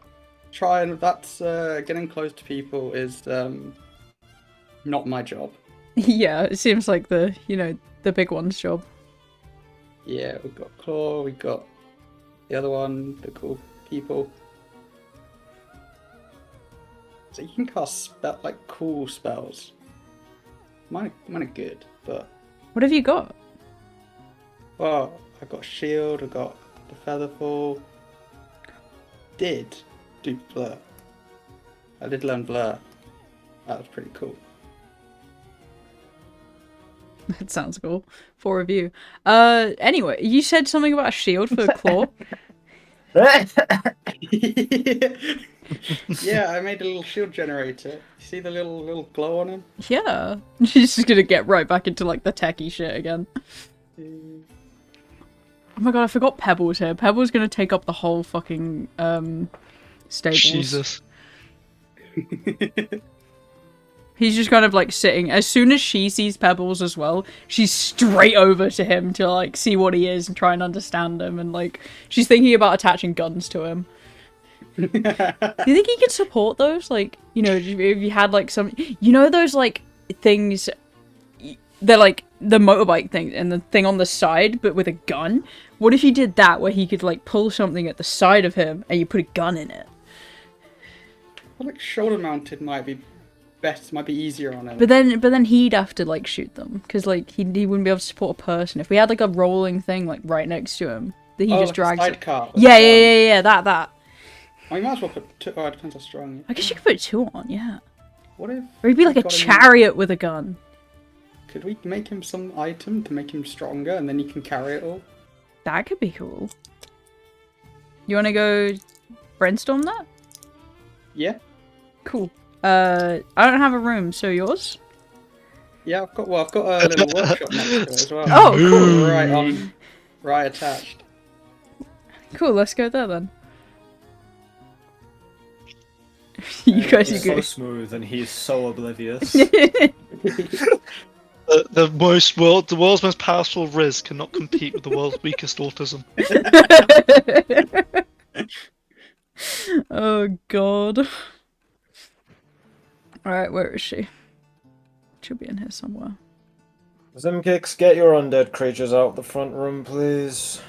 try, and that's getting close to people is not my job. Yeah, it seems like the big one's job. Yeah, we've got Claw, we got the other one, the cool people. So you can cast cool spells. Mine are good, but What have you got? well, I've got shield, I've got the Featherfall did do Blur. I did learn Blur. That was pretty cool. That sounds cool. 4 of you. Anyway, you said something about a shield for Claw. Yeah, I made a little shield generator. You see the little glow on him? Yeah. She's just gonna get right back into like the techie shit again. Oh my god, I forgot Pebble's here. Pebble's gonna take up the whole fucking stables. Jesus. He's just kind of like sitting. As soon as she sees Pebbles as well, she's straight over to him to like see what he is and try and understand him. And like she's thinking about attaching guns to him. Do you think he could support those? Like, you know, if you had like some, you know, those like things, they're like the motorbike thing and the thing on the side, but with a gun. What if you did that where he could like pull something at the side of him and you put a gun in it? I feel like shoulder mounted might be best, might be easier on him. But then he'd have to like shoot them because like he wouldn't be able to support a person. If we had like a rolling thing like right next to him that he just like drags. a sidecar. Yeah, that. Oh, you might as well put two. Oh, it depends how strong. I guess you could put 2 on, yeah. What if? Or he'd be like a got him- chariot with a gun. Could we make him some item to make him stronger, and then he can carry it all? That could be cool. You want to go brainstorm that? Yeah. Cool. I don't have a room, so yours? Yeah, I've got a little workshop next to it as well. Oh, cool. Right attached. Cool, let's go there then. You guys He's are so good. smooth and he's so oblivious. The world's most powerful Riz cannot compete with the world's weakest autism. Oh god. Alright, where is she? She'll be in here somewhere. Zimkicks, get your undead creatures out the front room, please.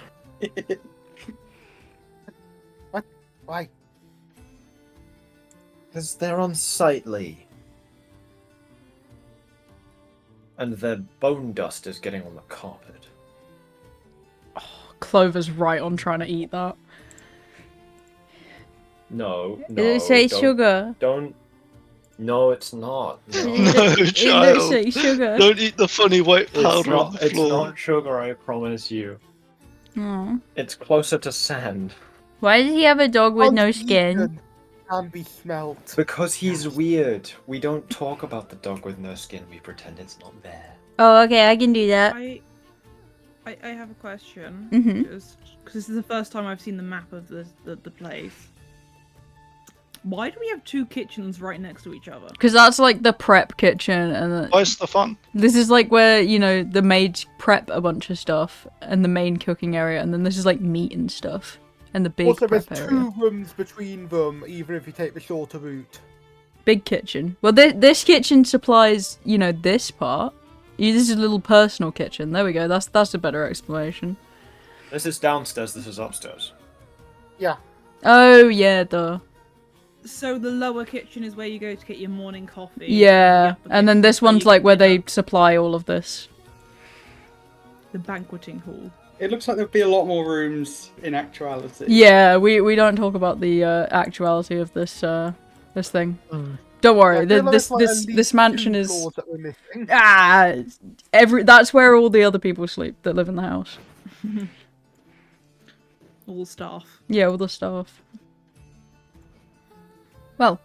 What? Why? Because they're unsightly. And their bone dust is getting on the carpet. Clover's right on trying to eat that. No, Did it say don't- sugar? Don't. No, it's not. No. No, It child. does say sugar. Don't eat the funny white It's powder on not, the it's floor. not sugar, I promise you. Aw. It's closer to sand. Why does he have a dog with no Uneaten skin? Can be smelt. Because he's weird. We don't talk about the dog with no skin, we pretend it's not there. Oh, okay, I can do that. I have a question. Mhm. Because this is the first time I've seen the map of the place. Why do we have 2 kitchens right next to each other? Because that's like the prep kitchen, and Why's the fun? this is like where, you know, the maids prep a bunch of stuff, and the main cooking area, and then this is like meat and stuff, and the big Also, there's prep 2 area. rooms between them, even if you take the shorter route. Big kitchen. Well, this kitchen supplies, you know, this part. This is a little personal kitchen. There we go. That's a better explanation. This is downstairs, this is upstairs. Yeah. Oh yeah, duh. So the lower kitchen is where you go to get your morning coffee. Yeah, the upper and then kitchen this is where one's you like get where they dinner. supply all of this. The banqueting hall. It looks like there'd be a lot more rooms in actuality. Yeah, we don't talk about the actuality of this this thing. Don't worry, I feel like this there's, like, at least this mansion 2 is floors that we're missing. that's where all the other people sleep that live in the house. All staff. Yeah, all the staff. Well,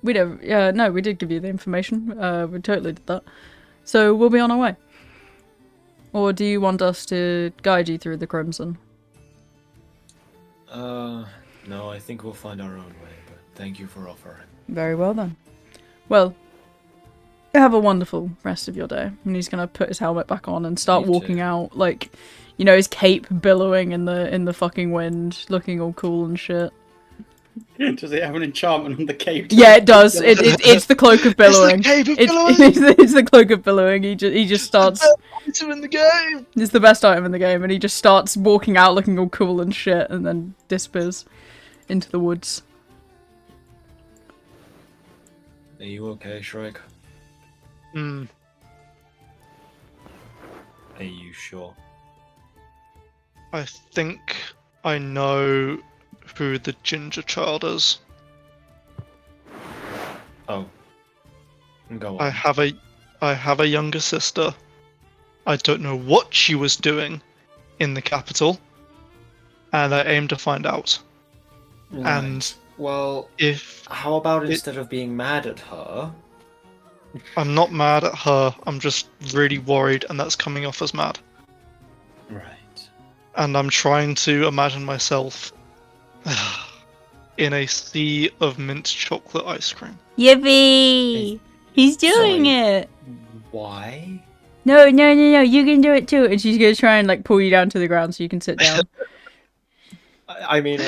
we don't. No, we did give you the information. We totally did that. So we'll be on our way. Or do you want us to guide you through the Crimson? No, I think we'll find our own way, but thank you for offering. Very well then. Well, have a wonderful rest of your day. And he's gonna put his helmet back on and start You walking too. out, like, you know, his cape billowing in the fucking wind, looking all cool and shit. Does it have an enchantment on the cape? Yeah, it does. It's the cloak of billowing. It's the cave of It's, billowing! it's the cloak of billowing. He just starts. It's in the game! It's the best item in the game, and he just starts walking out looking all cool and shit, and then disappears into the woods. Are you okay, Shrek? Hmm. Are you sure? I think I know who the ginger child is. Oh. Go on. I have a younger sister. I don't know what she was doing in the capital, and I aim to find out. Right. And well, if how about instead of being mad at her? I'm not mad at her, I'm just really worried, and that's coming off as mad. Right. And I'm trying to imagine myself in a sea of mint chocolate ice cream. Yippee! He's doing Sorry. it! Why? No, you can do it too. And she's gonna try and like pull you down to the ground so you can sit down. I mean,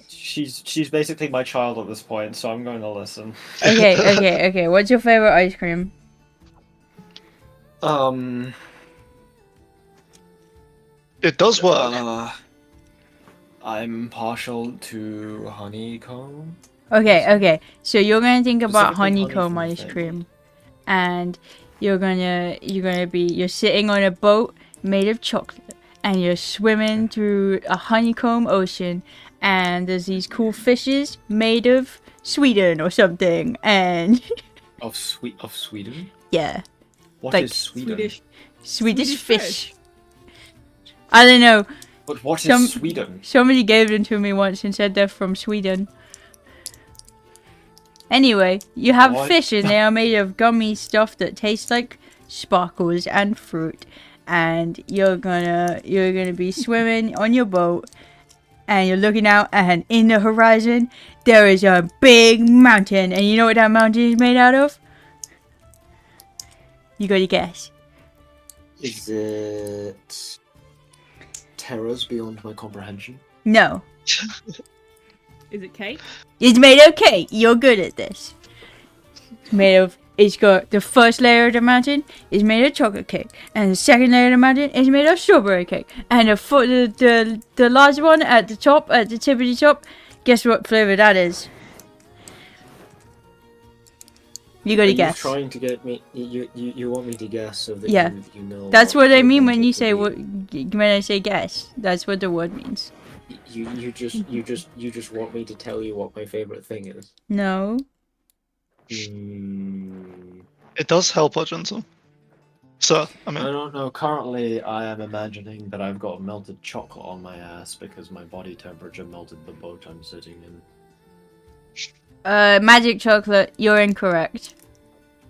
she's basically my child at this point, so I'm going to listen. Okay. What's your favorite ice cream? It does work. I'm partial to honeycomb. Okay. So you're gonna think about Specifically honey honeycomb from the ice family. cream, and you're sitting on a boat made of chocolate, and you're swimming through a honeycomb ocean, and there's these cool fishes made of Sweden or something, and Of Sweden? yeah, What Like is Sweden? Swedish fish. I don't know. But what Some- is Sweden? Somebody gave them to me once and said they're from Sweden. Anyway, you have What? fish and they are made of gummy stuff that tastes like sparkles and fruit. And you're gonna be swimming on your boat and you're looking out and in the horizon there is a big mountain, and you know what that mountain is made out of? You gotta guess. Is it terrors beyond my comprehension? No. Is it cake? It's made of cake. You're good at this. It's got the first layer of the mountain is made of chocolate cake, and the second layer of the mountain is made of strawberry cake, and the last one at the top, at the tip of the top, guess what flavor that is? You gotta Are you guess. trying to get me? You want me to guess so that Yeah. you know? That's what I you mean want when it you to say be. when I say guess. That's what the word means. You just want me to tell you what my favorite thing is. No. It does help, Argentum. Sir, I I mean, don't know. Currently, I am imagining that I've got melted chocolate on my ass because my body temperature melted the boat I'm sitting in. Magic chocolate. You're incorrect.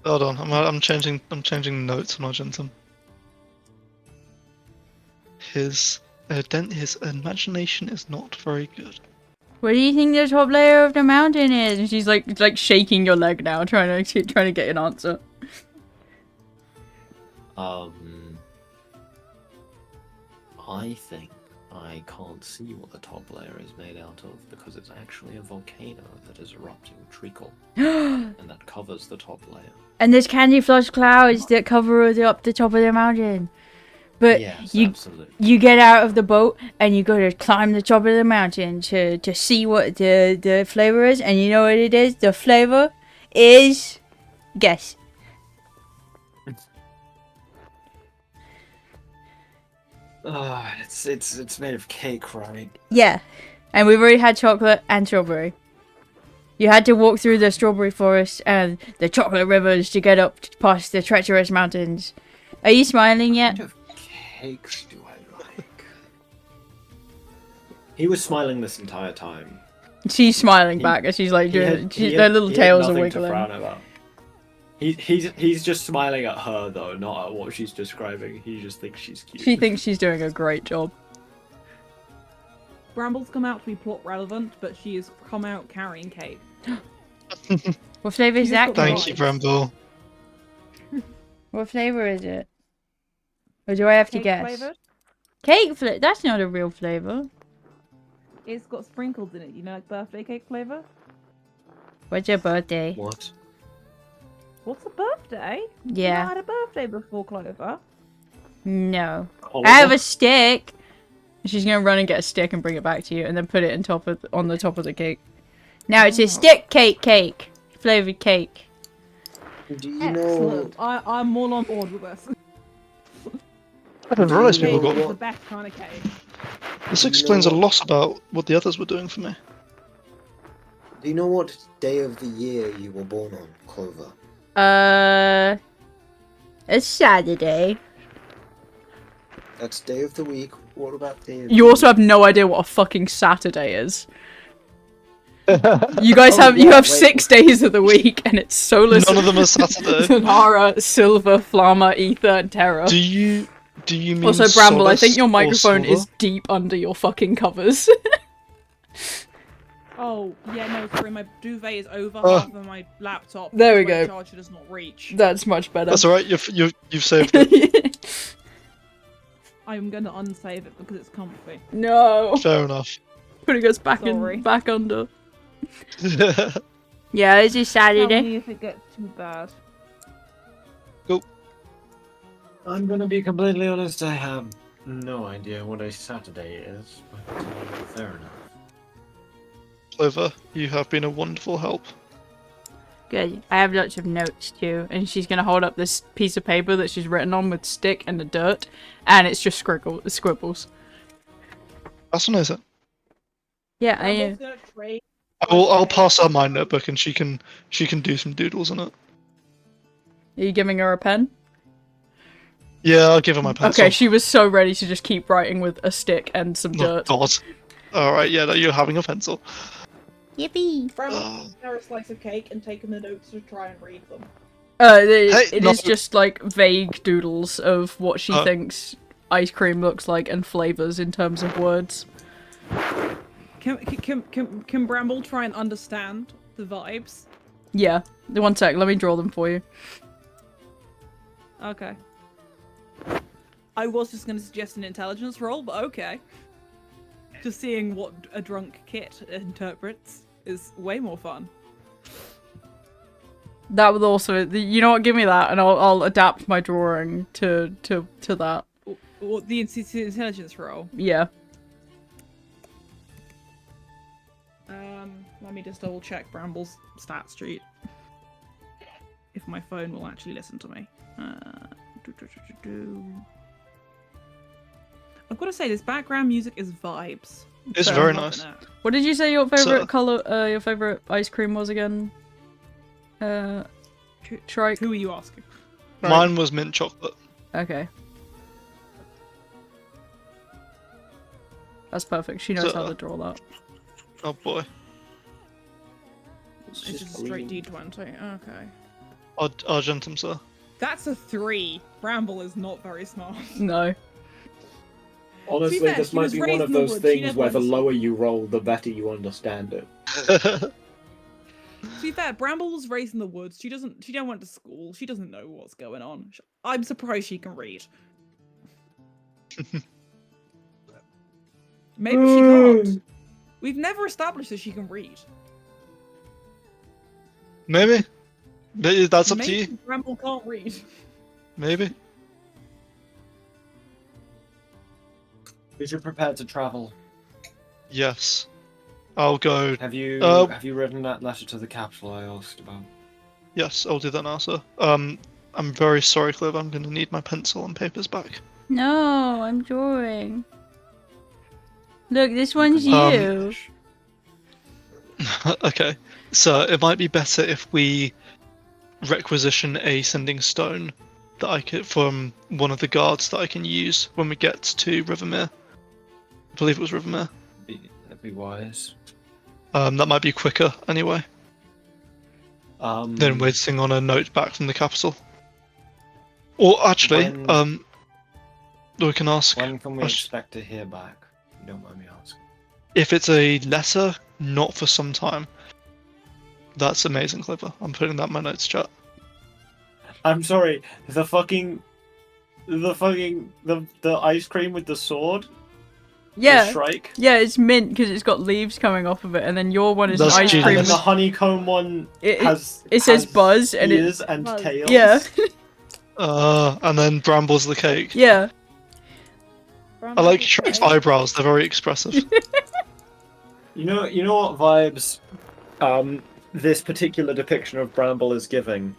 hold on. I'm changing notes on Argentum. His imagination is not very good. What do you think the top layer of the mountain is? And she's like shaking your leg now, trying to get an answer. I think I can't see what the top layer is made out of because it's actually a volcano that is erupting treacle, and that covers the top layer. And there's candy flush clouds that cover up the top of the mountain. But Yes, you absolutely. you get out of the boat and you go to climb the top of the mountain to see what the flavor is, and you know what it is? The flavor is, guess. It's made of cake, right? Yeah. And we've already had chocolate and strawberry. You had to walk through the strawberry forest and the chocolate rivers to get up past the treacherous mountains. Are you smiling yet? What kind of cakes do I like? He was smiling this entire time. She's smiling back as she's like doing. Their little tails are nothing wiggling. to frown about. He's just smiling at her though, not at what she's describing. He just thinks she's cute. She thinks she's doing a great job. Bramble's come out to be plot relevant, but she has come out carrying cake. What flavor is She's that? got cake? Thank you, Bramble. What flavor is it? Or do I have to Cake guess? flavoured. Cake flavor? That's not a real flavor. It's got sprinkles in it, you know, like birthday cake flavour. What's your birthday? What? What's a birthday? You Yeah. not had a birthday before, Clover. No. Oliver? I have a stick. She's gonna run and get a stick and bring it back to you, and then put it on the top of the cake. Now it's a stick cake, flavored cake. Do you know? Excellent. I'm all on board with this. I didn't realise Do you people know got It's what- the best kind of cake. This Do you explains know a what- lot about what the others were doing for me. Do you know what day of the year you were born on, Clover? It's Saturday. That's day of the week. What about day of You the also week? have no idea what a fucking Saturday is. You guys Oh, have you yeah, have wait. 6 days of the week, and it's Solus, None of them are Saturday. Sonara, Silver, Flamma, Ether, and Terra. Do you mean Also, Bramble, I think Solace your or microphone Silver? is deep under your fucking covers. Oh, yeah, no, sorry, my duvet is over Oh. half of my laptop. There we because my go. charger does not reach. That's much better. That's alright, you've saved it. I'm gonna unsave it because it's comfy. No, Fair enough. putting us back Sorry. back under. Yeah, it's a Tell Saturday. me if it gets too bad. I'm gonna be completely honest, I have no idea what a Saturday is, but fair enough. Clover, you have been a wonderful help. Good. I have lots of notes too, and she's gonna hold up this piece of paper that she's written on with stick and the dirt, and it's just scribbles. That's nice. Yeah, I know. I'll pass her my notebook and she can do some doodles on it. Are you giving her a pen? Yeah, I'll give her my pencil. Okay, she was so ready to just keep writing with a stick and some Oh dirt. God. Alright, yeah, no, you're having a pencil. Yippee! Bramble a slice of cake and taking the notes to try and read them. It no. is just like vague doodles of what she Uh. thinks ice cream looks like and flavors in terms of words. Can Bramble try and understand the vibes? Yeah. One sec, let me draw them for you. Okay. I was just going to suggest an intelligence roll, but okay. Just seeing what a drunk Kit interprets is way more fun. That would also, you know what? Give me that, and I'll adapt my drawing to that. What the intelligence roll? Yeah. Let me just double check Bramble's stat sheet. If my phone will actually listen to me. I've got to say, this background music is vibes. It's Fair very enough. nice. What did you say your favorite So- color, your favorite ice cream was again? Trike? Who are you asking? Mine was mint chocolate. Okay. That's perfect. She knows how to draw that. Oh boy. It's just a straight D20. Okay. Argentum, sir. That's a 3. Bramble is not very smart. No. Honestly, fair, this she might was be raised one of in the those woods, she things never where the understood. lower you roll, the better you understand it. To be fair, Bramble was raised in the woods. She don't went to school. She doesn't know what's going on. I'm surprised she can read. Maybe she can't. We've never established that she can read. Maybe. That's up to Maybe you. Bramble can't read. Maybe. Is you prepared to travel? Yes. I'll go. Have you Uh, written that letter to the capital I asked about? Yes, I'll do that now, sir. I'm very sorry, Clover. I'm going to need my pencil and papers back. No, I'm drawing. Look, this one's Um, you. Okay. So it might be better if we requisition a sending stone that I could from one of the guards that I can use when we get to Rivermere. I believe it was Rivermere. That'd be wise. That might be quicker anyway than waiting on a note back from the capital. Or actually, When- we can ask When can we I sh- expect to hear back? If you don't mind me asking. if it's a letter, not for some time. That's amazing, Clover. I'm putting that in my notes chat. I'm sorry. The ice cream with the sword. Yeah. The Shrike. Yeah, it's mint because it's got leaves coming off of it, and then your one is an That's ice genius. cream. And then the with- honeycomb one It has. says has Buzz, and it- ears and Buzz. tails. Yeah. And then Bramble's the cake. Yeah. I like Shrek's eyebrows. They're very expressive. You know what vibes this particular depiction of Bramble is giving?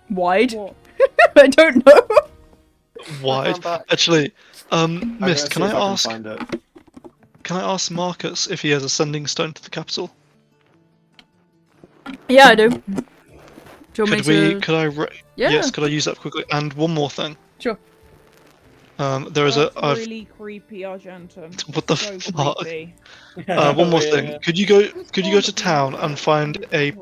Wide? What? I don't know. wide. found that. Actually, I'm Mist, gonna can see I if ask? can find it. Can I ask Marcus if he has a sending stone to the capital? Yeah, I do. Do you want me to? Could I? Yeah. Yes. Could I use that quickly? And one more thing. Sure. There is That's a really creepy, Argentum. what the So fuck? creepy. One more Yeah, thing. yeah. Could you go to town and find a?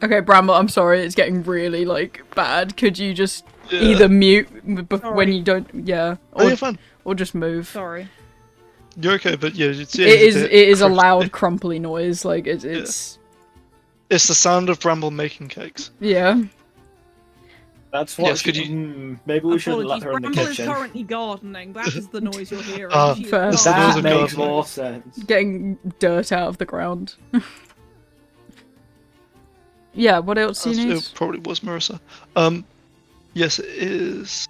Okay, Bramble, I'm sorry, it's getting really, like, bad. Could you just Yeah. either mute when Sorry. you don't, yeah, Oh, or, you're fine. or just move. Sorry. You're okay, but yeah, It is a loud, cryptic. crumply noise, like, it's, It's the sound of Bramble making cakes. yeah. That's what. Yes, could Maybe we should let Apologies, her in the Bramble is kitchen. currently gardening. That is the noise you're hearing. She is Fair. This is the noise That of makes gardening. more sense. Getting dirt out of the ground. Yeah, what else do you need? It probably was Marissa. Yes, it is.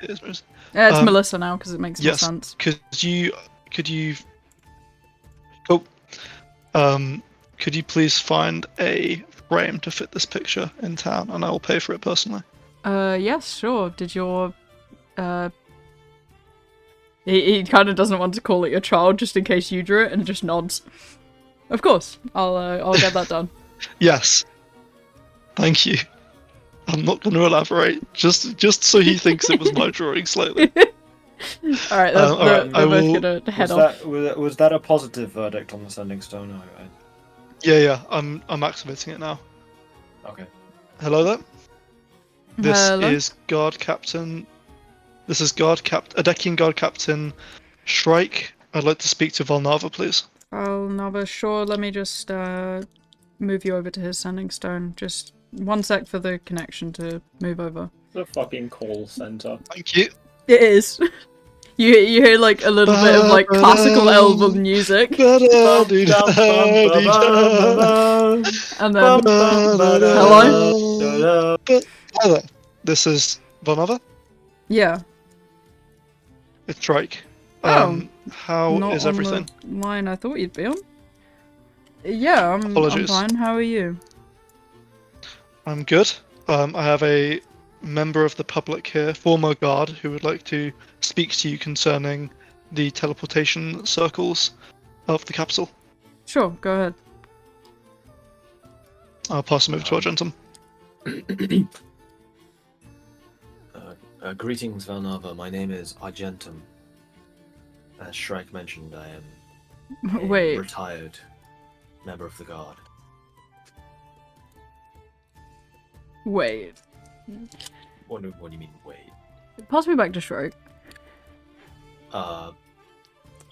It is Marissa. Yeah, it's um, Melissa now, because it makes more Yes. sense. Could you? Could you please find a frame to fit this picture in town, and I will pay for it personally. Yes, sure. Did your, He kind of doesn't want to call it your child, just in case you drew it, and just nods. Of course, I'll get that done. Yes. Thank you. I'm not going to elaborate, just so he thinks it was my drawing slightly. Alright, alright, they're I both will- gonna head off. Was that a positive verdict on the sending stone? Yeah, I'm activating it now. Okay. Hello there. This Hello? is Guard Captain. This is Adekian Guard Captain Shrike. I'd like to speak to Valnava, please. Nava, sure, let me just move you over to his sending stone. Just 1 sec for the connection to move over. The fucking call center. Thank you. It is. You hear like a little bit of like classical elven music, and then hello. Hi there. This is Valnava. Yeah. It's Shrike. Oh, How not is on everything? the line I thought you'd be on. Yeah, I'm Apologies. fine. How are you? I'm good. I have a member of the public here, former guard, who would like to speak to you concerning the teleportation circles of the capital. Sure, go ahead. I'll pass him over to Argentum. Greetings, Valnava. My name is Argentum. As Shrike mentioned, I am a Wait. retired member of the guard. Wait. What do you mean, wait? Pass me back to Shrike.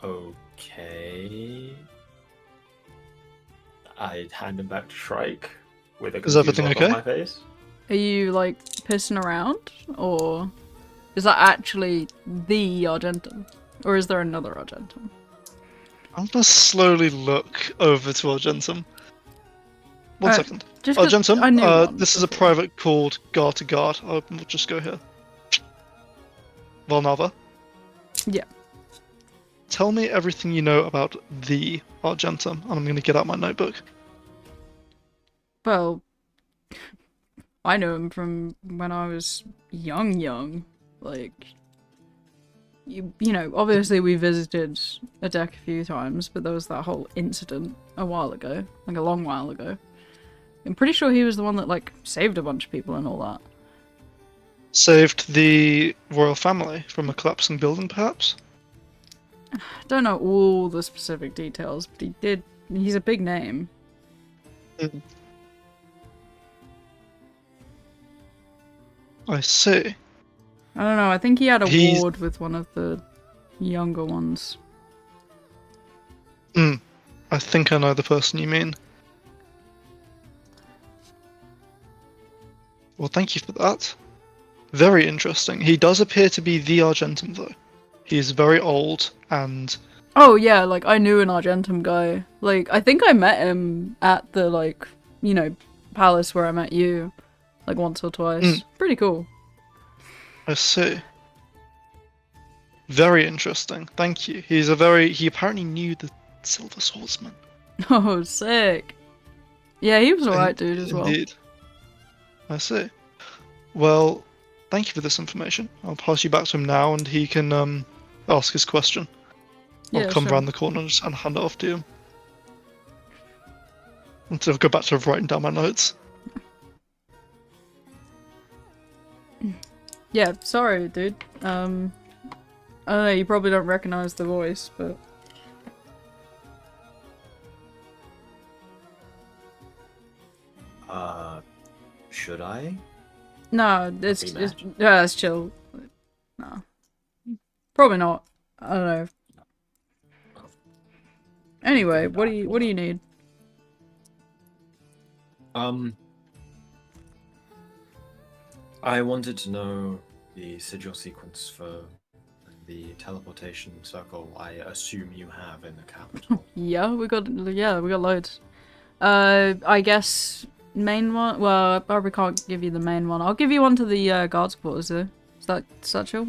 Okay. I hand him back to Shrike with a Is confused everything look okay? on my face. Are you like pissing around, or is that actually the Argentum, or is there another Argentum? I'm gonna slowly look over to Argentum. One second. Just 'cause I knew Argentum, one this is a before. private called guard to guard. I'll just go here. Valnava. Yeah. Tell me everything you know about the Argentum, and I'm gonna get out my notebook. Well, I know him from when I was young. Like, you know, obviously we visited a deck a few times, but there was that whole incident a while ago, like a long while ago. I'm pretty sure he was the one that, like, saved a bunch of people and all that. Saved the royal family from a collapsing building, perhaps? I don't know all the specific details, but he did. He's a big name. I see. I don't know, I think he had a He's- ward with one of the younger ones. I think I know the person you mean. Well, thank you for that. Very interesting. He does appear to be the Argentum, though. He is very old, and Oh yeah, like I knew an Argentum guy. Like I think I met him at the like, you know, palace where I met you, like once or twice. Pretty cool. I see. Very interesting. Thank you. He apparently knew the Silver Swordsman. Oh, sick. Yeah, he was alright dude as well. Indeed. I see. Well, thank you for this information. I'll pass you back to him now, and he can ask his question. I'll Yeah, come sure. round the corner and just hand it off to him. Until I go back to writing down my notes. Yeah, sorry, dude. I don't know, you probably don't recognize the voice, but... Should I? No, it's Be mad. yeah, it's chill. No. Probably not. I don't know. Anyway, what do you need? I wanted to know the sigil sequence for the teleportation circle I assume you have in the capital. Yeah, we got loads. I guess main one. Well, I probably can't give you the main one. I'll give you one to the guards quarters though. Is that chill?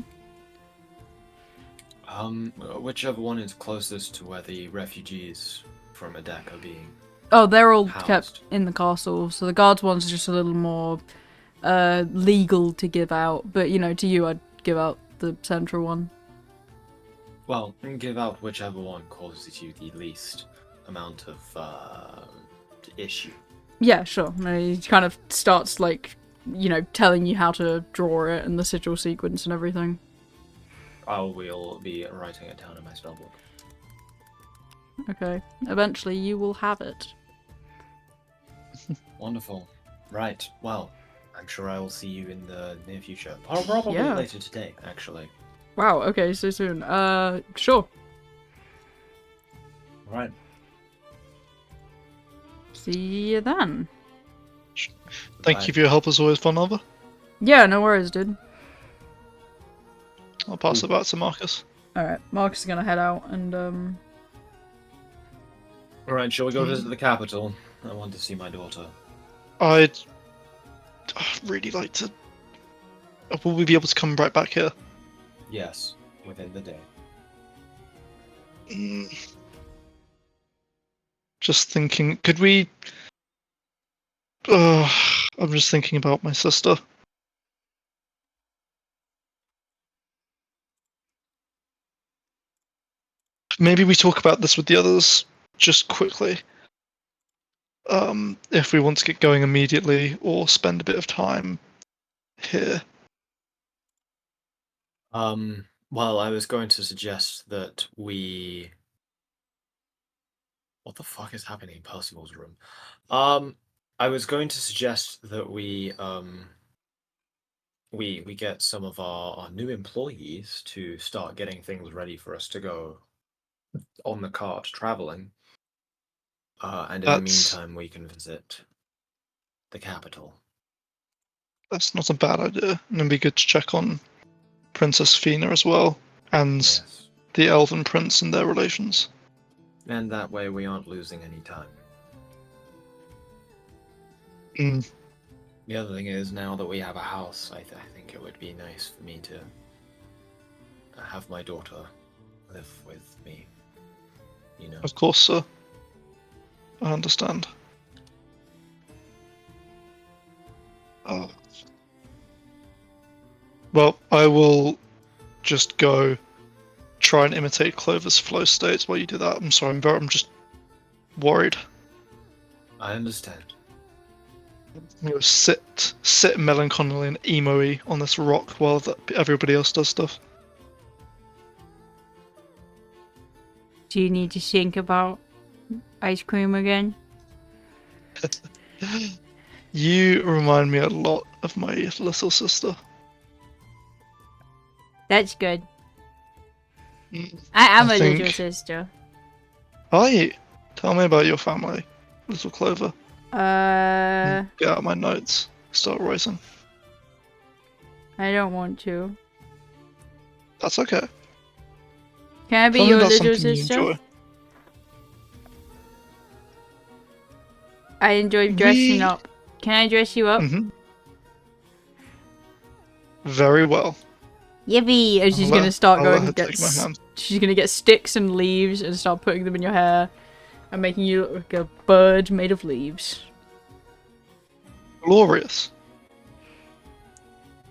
Whichever one is closest to where the refugees from Adek are being. Oh, they're all housed. kept in the castle. So the guards one's just a little more legal to give out. But you know, to you, I'd give out the central one. Well, give out whichever one causes you the least amount of issue. Yeah, sure. And he kind of starts like, you know, telling you how to draw it and the sigil sequence and everything. I will be writing it down in my spellbook. Okay. Eventually, you will have it. Wonderful. Right. Well, I'm sure I will see you in the near future. Probably Yeah. later today, actually. Wow. Okay. So soon. Sure. Right. See you then. Thank you for your help as always, Von Nova. Yeah. No worries, dude. I'll pass it back to Marcus. All right. Marcus is gonna head out and Alright, shall we go visit the capital? I want to see my daughter. I'd really like to. Will we be able to come right back here? Yes, within the day. Just thinking, could we? I'm just thinking about my sister. Maybe we talk about this with the others just quickly. If we want to get going immediately or spend a bit of time here. Well, I was going to suggest that we... What the fuck is happening in Percival's room? I was going to suggest that we get some of our new employees to start getting things ready for us to go on the cart traveling. And in the meantime, we can visit the capital. That's not a bad idea. And it'd be good to check on Princess Fina as well, and Yes. the Elven Prince and their relations. And that way we aren't losing any time. The other thing is, now that we have a house, I think it would be nice for me to have my daughter live with me. You know? Of course, sir. I understand. Well, I will just go try and imitate Clover's flow states while you do that. I'm sorry, I'm just worried. I understand. I'm gonna sit melancholy and emo-y on this rock while everybody else does stuff. Do you need to think about ice cream again? You remind me a lot of my little sister. That's good. I am I a think- little sister. Are you? Tell me about your family, little Clover. Get out my notes. Start writing. I don't want to. That's okay. Can I be Tell me your about little something you sister? enjoy. I enjoy dressing We- up. Can I dress you up? Very well. Yippee! And she's I'll gonna let- start I'll let going her and get. take my hand. She's gonna get sticks and leaves and start putting them in your hair, and making you look like a bird made of leaves. Glorious.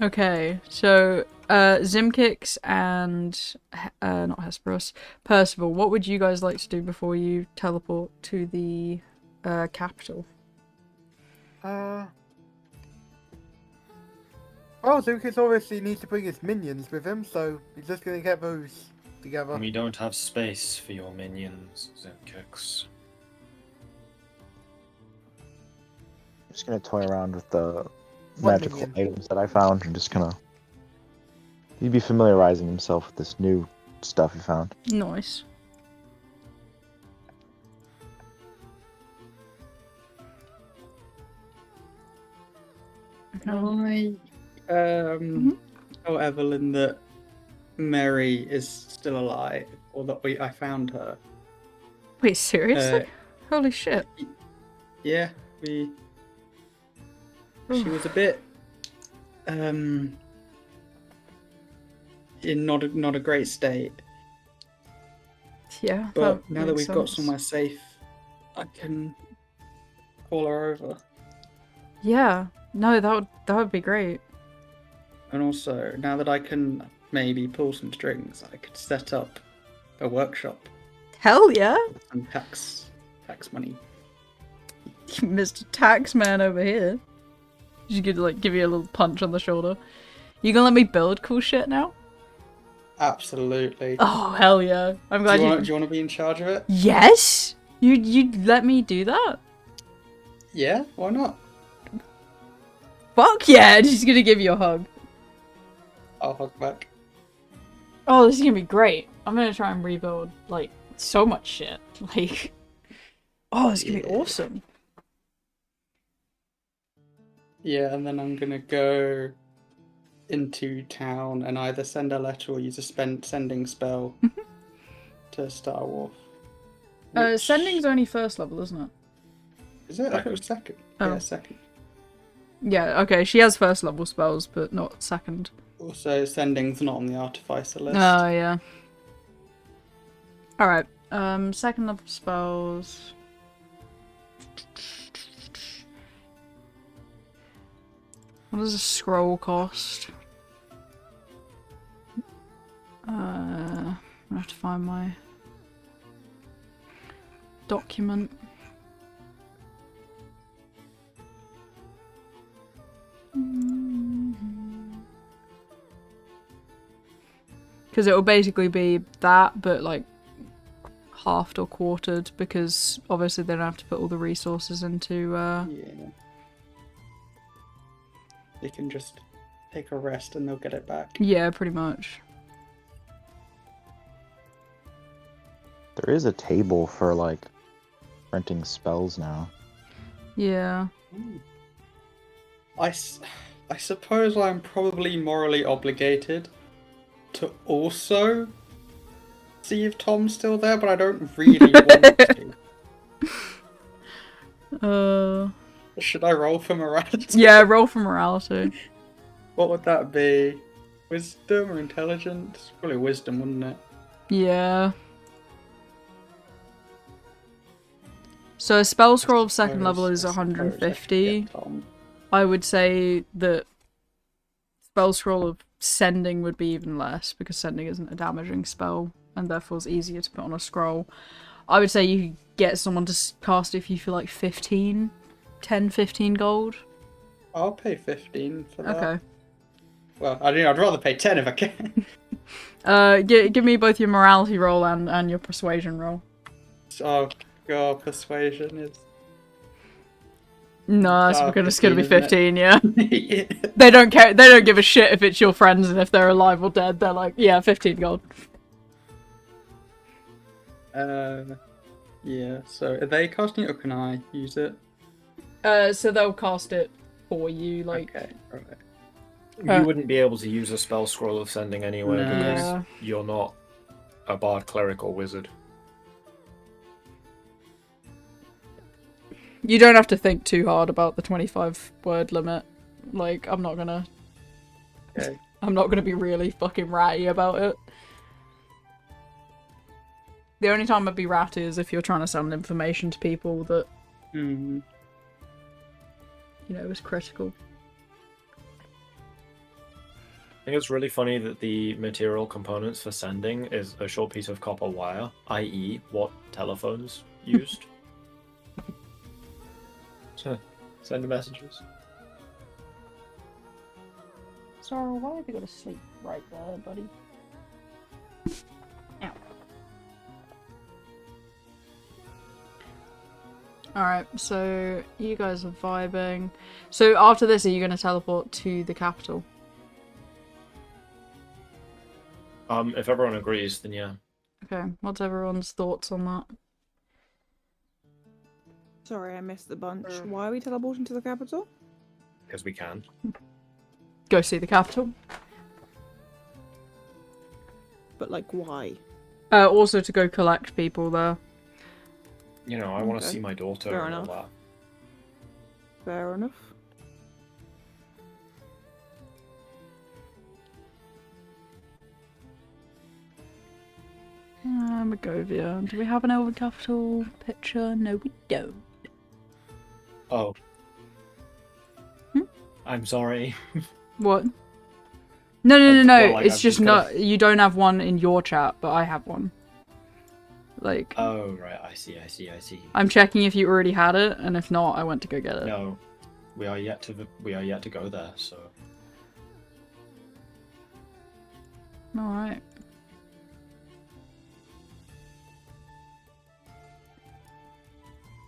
Okay, so Zimkicks and not Hesperus, Percival, what would you guys like to do before you teleport to the capital? Well, Lucas obviously needs to bring his minions with him, so he's just gonna get those together. We don't have space for your minions, Zimkicks. I'm just gonna toy around with the What magical minion? items that I found and just gonna. He'd be familiarizing himself with this new stuff he found. Nice. I tell Evelyn that Mary is still alive, or that I found her. Wait, seriously? Holy shit. Yeah, she was a bit in not a great state. Yeah, But now that makes we've got sense. somewhere safe, I can call her over. Yeah, no, that would be great. And also, now that I can maybe pull some strings, I could set up a workshop Hell yeah, with some tax money. Mr. Taxman over here. She could like give you a little punch on the shoulder. You gonna let me build cool shit now? Absolutely. Oh hell yeah! I'm glad do you want to be in charge of it? Yes, you'd let me do that? Yeah, why not? Fuck yeah! She's gonna give you a hug. I'll hug back. Oh, this is gonna be great. I'm gonna try and rebuild like so much shit. Like, oh, this is gonna be awesome. Yeah, and then I'm gonna go into town and either send a letter or use a sending spell to Star Wolf. Sending's only first level, isn't it? Is it? I thought it was second. Oh. Yeah, second. Yeah, okay, she has first level spells, but not second. Also, sending's not on the artificer list. Oh, yeah. Alright, second level spells. What does a scroll cost? I'm gonna have to find my document. Because it will basically be that, but like halved or quartered, because obviously they don't have to put all the resources into. Yeah. They can just take a rest and they'll get it back. Yeah, pretty much. There is a table for like renting spells now. Yeah. I suppose I'm probably morally obligated to also see if Tom's still there, but I don't really want to. Should I roll for morality? Yeah, roll for morality. What would that be? Wisdom or intelligence? Probably wisdom, wouldn't it? Yeah. So a spell scroll of second level is I suppose I could 150. get Tom. I would say that spell scroll of sending would be even less, because sending isn't a damaging spell and therefore is easier to put on a scroll. I would say you could get someone to cast it if you feel like 10, 15 gold. I'll pay 15 for that. Okay. Well, I'd rather pay 10 if I can. Give me both your morality roll and your persuasion roll. Oh god, persuasion is... No, it's gonna be 15, yeah. Yeah. They don't care. They don't give a shit if it's your friends and if they're alive or dead. They're like, yeah, 15 gold. Yeah, so are they casting it or can I use it? So they'll cast it for you, like... Okay, alright. You wouldn't be able to use a spell scroll of sending anyway, No. because Yeah. you're not a bard, cleric, or wizard. You don't have to think too hard about the 25 word limit. Like, I'm not gonna be really fucking ratty about it. The only time I'd be ratty is if you're trying to send information to people that, Hmm. you know, is critical. I think it's really funny that the material components for sending is a short piece of copper wire, i.e. what telephones used to send messages. Sorry, why have you got to sleep right there, buddy? Ow. Alright, so you guys are vibing. So after this, are you going to teleport to the capital? If everyone agrees, then yeah. Okay, what's everyone's thoughts on that? Sorry, I missed the bunch. Why are we teleporting to the capital? Because we can. Go see the capital. But, like, why? Also to go collect people there. You know, I want to Okay. see my daughter Fair and all enough. that. Fair enough. Magovia. Do we have an Elven capital picture? No, we don't. Oh. Hmm? I'm sorry. What? No. Well, like, it's I'm just just gonna- not. You don't have one in your chat, but I have one. Like, Oh, right. I see. I'm checking if you already had it, and if not, I went to go get it. No. We are yet to go there, so. Alright.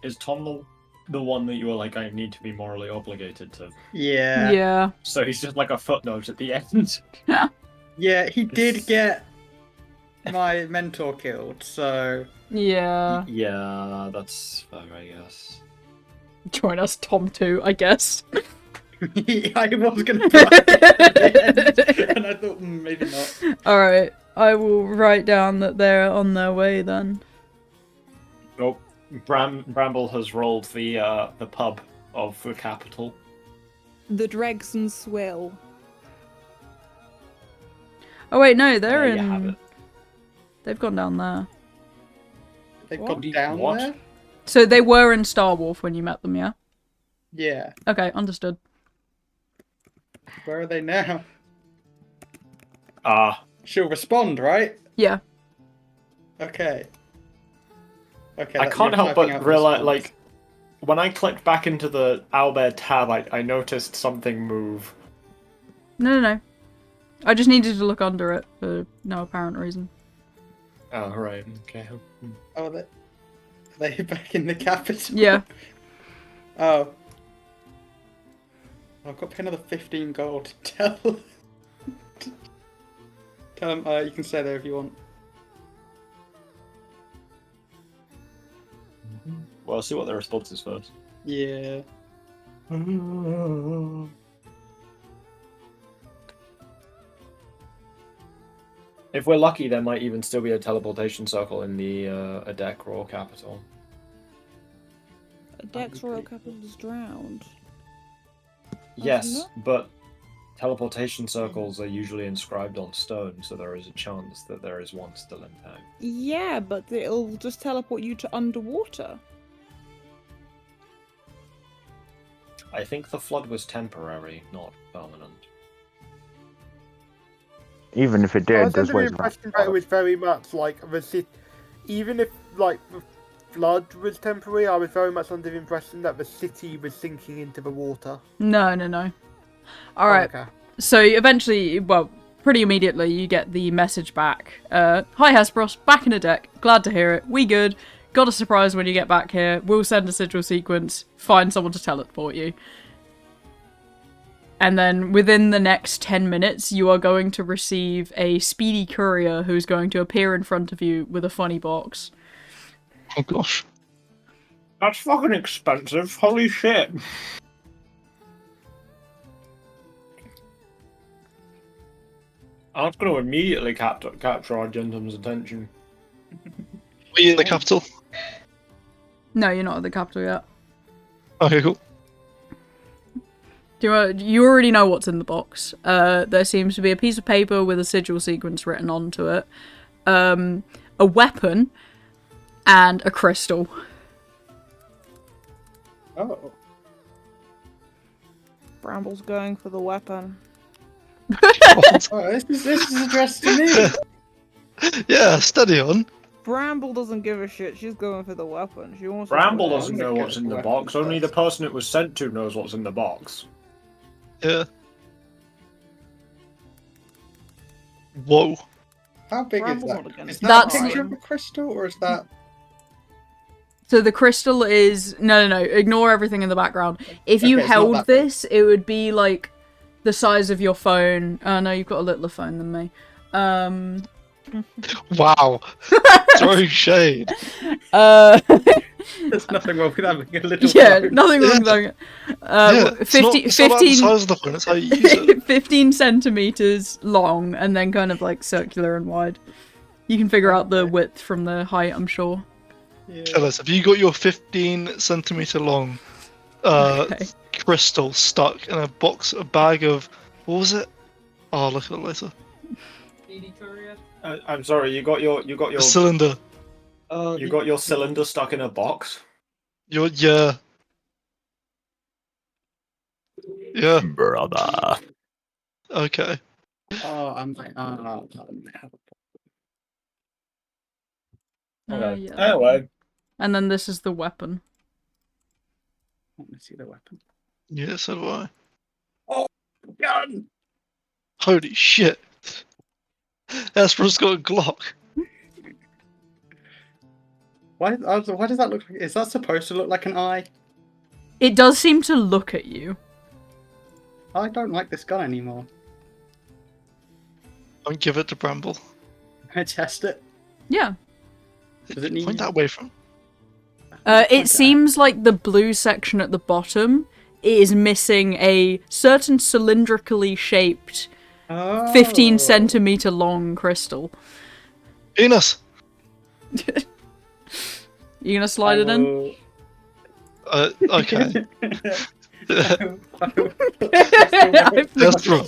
Is Tom the one that you were like, I need to be morally obligated to? Yeah. Yeah. So he's just like a footnote at the end. Yeah, he did get my mentor killed, so... Yeah. Yeah, that's fair, I guess. Join us, Tom, too, I guess. I was gonna try at the end, and I thought, maybe not. Alright, I will write down that they're on their way then. Oh, Bramble has rolled the pub of the capital. The dregs and swill. Oh wait, no, they're There you have in... it. They've gone down there. They've What? gone down What? there? So they were in Star Wolf when you met them, yeah? Yeah. Okay, understood. Where are they now? Ah, She'll respond, right? Yeah. Okay. Okay. I that- can't you're help typing but out realize, response. like, when I clicked back into the Owlbear tab, I noticed something move. No. I just needed to look under it for no apparent reason. Oh, right, okay. Oh, are they back in the capital? Yeah. Oh. I've got to pay another 15 gold to tell. Tell them, you can stay there if you want. Well, I'll see what the response is first. Yeah. If we're lucky, there might even still be a teleportation circle in the Adek Royal Capital. Dex Royal Capital is drowned. Yes, but teleportation circles are usually inscribed on stone, so there is a chance that there is one still intact. Yeah, but it'll just teleport you to underwater. I think the flood was temporary, not permanent. Even if it I did, was there's under the ways around impression that it was very much like the city. Even if like the flood was temporary, I was very much under the impression that the city was sinking into the water. No. Alright, Oh, okay. so eventually, well, pretty immediately, you get the message back. Hi Hesperos, back in a deck. Glad to hear it. We good. Got a surprise when you get back here. We'll send a sigil sequence. Find someone to teleport you. And then within the next 10 minutes, you are going to receive a speedy courier who's going to appear in front of you with a funny box. Oh gosh. That's fucking expensive, holy shit! I'm going to immediately capture our gentleman's attention. Are you in the capital? No, you're not at the capital yet. Okay, cool. You already know what's in the box. There seems to be a piece of paper with a sigil sequence written onto it, a weapon, and a crystal. Oh. Bramble's going for the weapon. Oh, this is addressed to me. Yeah, steady on. Bramble doesn't give a shit. She's going for the weapon. She wants. Bramble to doesn't know what's in the box. Only the person it was sent to knows what's in the box. Yeah. Whoa. How big Bramble's is not that? against Is that That's- a picture of a crystal, or is that... So the crystal is no. Ignore everything in the background. If you Okay, it's not held that big. this, it would be like the size of your phone. Oh no, you've got a littler phone than me. Wow. Throwing shade. There's nothing wrong with having a little Yeah, phone. nothing wrong with that. Yeah, it's not about the 15 size of the phone, it's how you use it. 15 centimeters long and then kind of like circular and wide. You can figure out the width from the height, I'm sure. Yeah. Tell us, have you got your 15 centimeter long Okay. crystal stuck in a bag of, what was it? Oh, look at it later. I'm sorry, you got your A cylinder. you got your cylinder stuck in a box. Yeah. Yeah. Brother. Okay. Oh, I'm Okay. Yeah. Anyway. And then this is the weapon. Let me see the weapon. Yeah, so do I. Oh, gun! Holy shit. Esper's got a Glock. Why does that look like... Is that supposed to look like an eye? It does seem to look at you. I don't like this gun anymore. Don't give it to Bramble. I test it. Yeah. Does it need... Point that way from. It seems like the blue section at the bottom is missing a certain cylindrically shaped 15 centimeter long crystal. Venus! You gonna slide it in? Okay. That's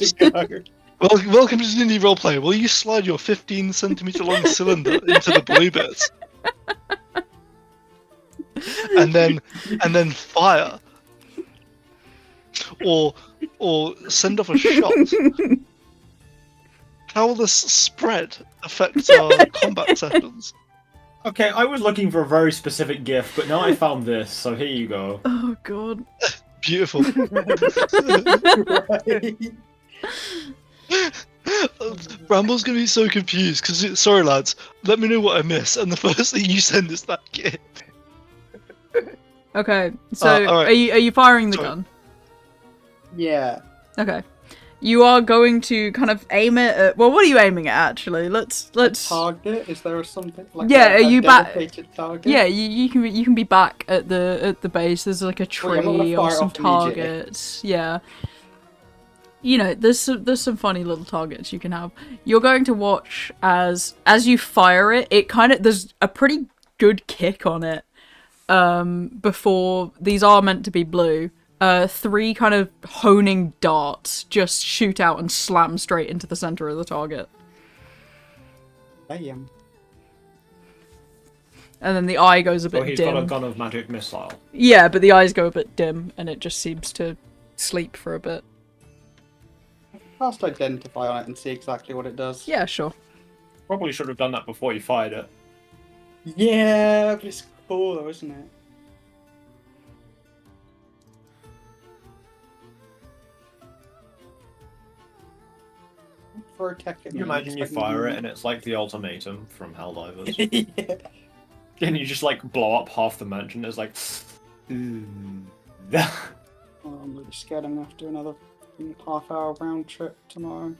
Welcome to D&D Roleplay. Will you slide your 15 centimeter long cylinder into the blue bits? And then fire. Or send off a shot. How will this spread affect our combat sessions? Okay, I was looking for a very specific gift, but now I found this, so here you go. Oh god. Beautiful. Bramble's gonna be so confused because sorry lads, let me know what I miss, and the first thing you send is that gift. Okay, so alright. are you firing the Sorry. gun? Yeah. Okay. You are going to kind of aim it at... Well, what are you aiming at, actually? Let's... Target? Is there something like Yeah, a are you back... dedicated target? Yeah, you can be back at the base. There's like a Oh, yeah, I'm not gonna tree or fire some off immediately. targets. Yeah. You know, there's some funny little targets you can have. You're going to watch as you fire it. It kind of... There's a pretty good kick on it. Before... These are meant to be blue. 3 kind of honing darts just shoot out and slam straight into the center of the target. Damn. And then the eye goes a bit Oh, he's dim. got a gun of magic missile. Yeah, but the eyes go a bit dim, and it just seems to sleep for a bit. Cast identify on it and see exactly what it does. Yeah, sure. Probably should have done that before you fired it. Yeah, but it's cool though, isn't it? For a tech, Can you imagine you fire it and it's like the ultimatum from Helldivers? Yeah. And you just like blow up half the mansion. It's like, Oh, I'm really scared I'm gonna have to do another half-hour round trip tomorrow.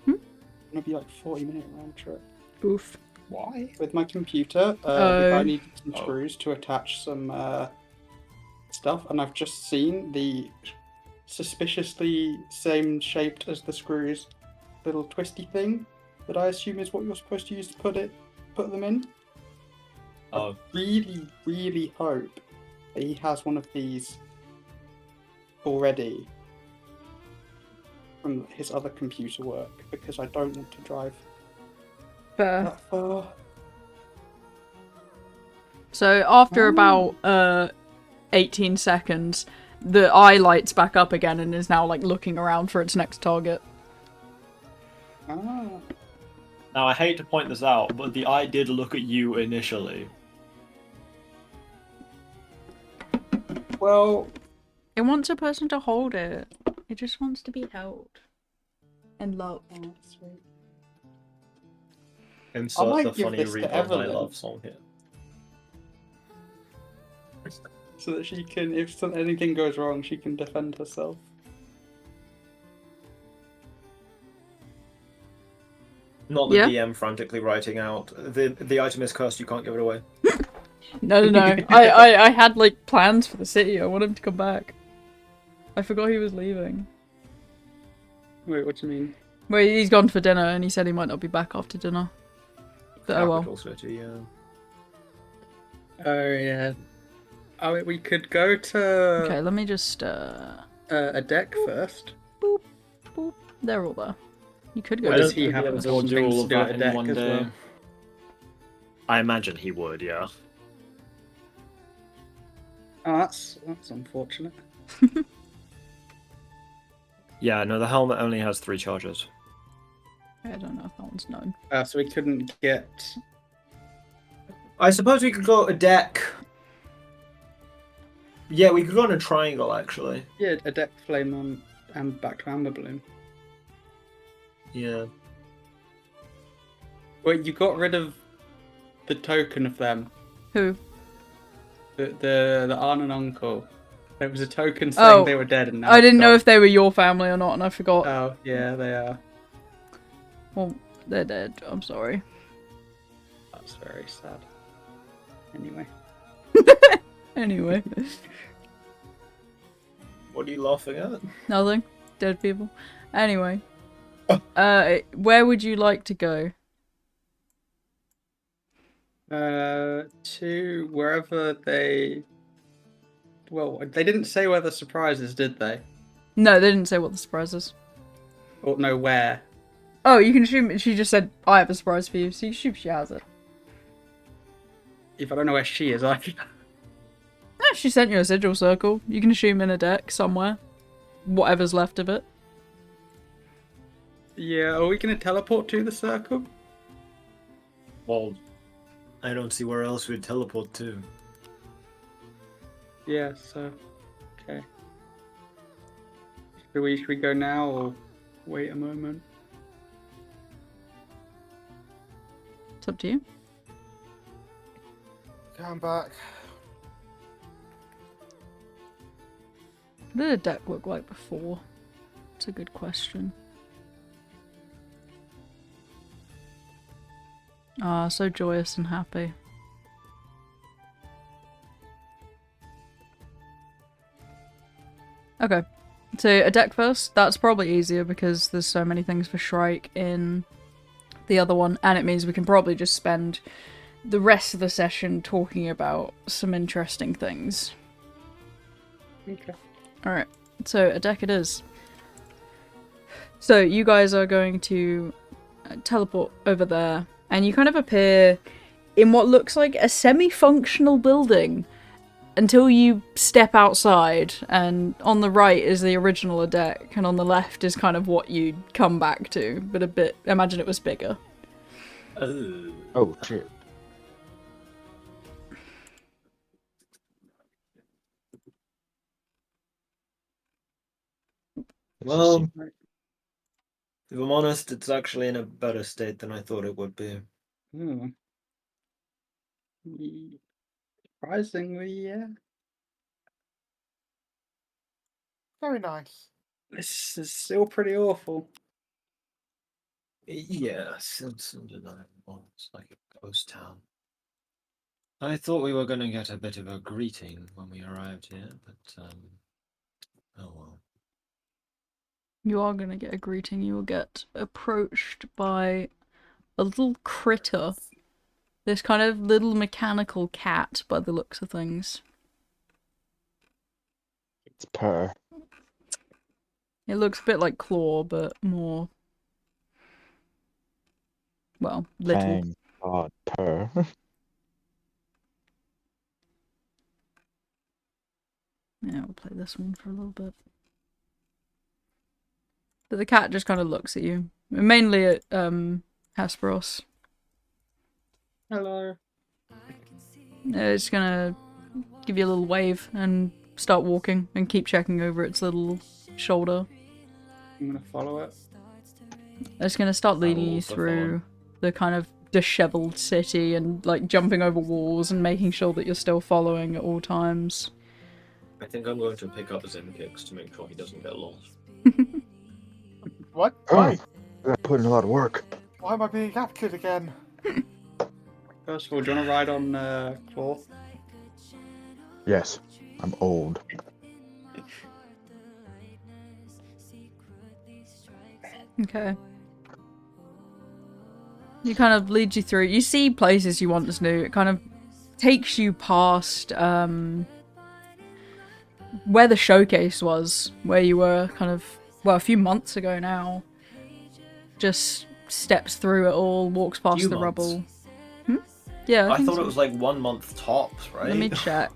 Gonna be like 40-minute round trip. Oof. Why? With my computer, the guy needed some screws to attach some stuff, and I've just seen the suspiciously same shaped as the screws little twisty thing that I assume is what you're supposed to use to put them in. I really hope that he has one of these already from his other computer work, because I don't want to drive Fair. that far. So after about 18 seconds, the eye lights back up again and is now like looking around for its next target. Ah. Now, I hate to point this out, but the eye did look at you initially. Well, It wants a person to hold it. It just wants to be held. And loved. oh, sweet. Insert might the give funny this to Reaper My Evelyn. Love song here. So that she can, if anything goes wrong, she can defend herself. Not the Yeah. DM frantically writing out, the item is cursed, you can't give it away. No. I had like plans for the city. I want him to come back. I forgot he was leaving. Wait, what do you mean? Well, he's gone for dinner and he said he might not be back after dinner. But oh well. Capital City, yeah. Oh yeah. Oh, we could go to Okay, let me just a deck first. boop, boop. They're all there. You could go Or to does he have able to do important all things to of do that at a in deck one as day? well? I imagine he would, yeah. Oh, that's unfortunate. Yeah, no, the helmet only has 3 charges. I don't know if that one's known. So we couldn't get. I suppose we could go a deck. Yeah, we could go on a triangle, actually. Yeah, a deck flame on and back to Amber Bloom. Yeah. Wait, you got rid of the token of them. Who? The aunt and uncle. There was a token saying they were dead, and now I didn't know gone. if they were your family or not, and I forgot. Oh, yeah, they are. Well, they're dead. I'm sorry. That's very sad. Anyway. Anyway. What are you laughing at? Nothing. Dead people. Anyway. Where would you like to go? To wherever they. Well, they didn't say where the surprise is, did they? No, they didn't say what the surprise is. Or no, where? Oh, you can assume she just said, I have a surprise for you, so you assume she has it. If I don't know where she is, I. No, she sent you a sigil circle. You can assume in a deck somewhere. Whatever's left of it. Yeah, are we gonna teleport to the circle? Well, I don't see where else we'd teleport to. Yeah, so. Okay. Should we go now or wait a moment? It's up to you. Come back. What did a deck look like before? It's a good question. Ah, so joyous and happy. Okay, so a deck first. That's probably easier because there's so many things for Shrike in the other one, and it means we can probably just spend the rest of the session talking about some interesting things. Okay. Alright, so a deck it is. So you guys are going to teleport over there, and you kind of appear in what looks like a semi-functional building until you step outside, and on the right is the original deck, and on the left is kind of what you'd come back to, but a bit, imagine it was bigger. Oh, shit. Well, if I'm honest, it's actually in a better state than I thought it would be. Hmm. Surprisingly, yeah. Very nice. This is still pretty awful. Yeah, it's undeniable. It's like a ghost town. I thought we were going to get a bit of a greeting when we arrived here, but oh well. You are going to get a greeting. You will get approached by a little critter. This kind of little mechanical cat, by the looks of things. It's purr. It looks a bit like Claw, but more... well, little. Thank God, purr. Yeah, we'll play this one for a little bit. But the cat just kind of looks at you, Mainly at Hesperos. Hello. It's gonna give you a little wave and start walking and keep checking over its little shoulder. I'm gonna follow it. It's gonna start leading you also through the kind of disheveled city and like jumping over walls and making sure that you're still following at all times. I think I'm going to pick up Zimkicks to make sure he doesn't get lost. What? Oh, Why? I put in a lot of work. Why am I being captured again? First of all, do you want to ride on Claw? Yes, I'm old. Okay. It kind of leads you through. You see places you once knew. It kind of takes you past where the showcase was, where you were kind of, well, a few months ago now. Just steps through it all, walks past Few the months? rubble. Yeah, I think thought so. it was like 1 month tops, right? Let me check.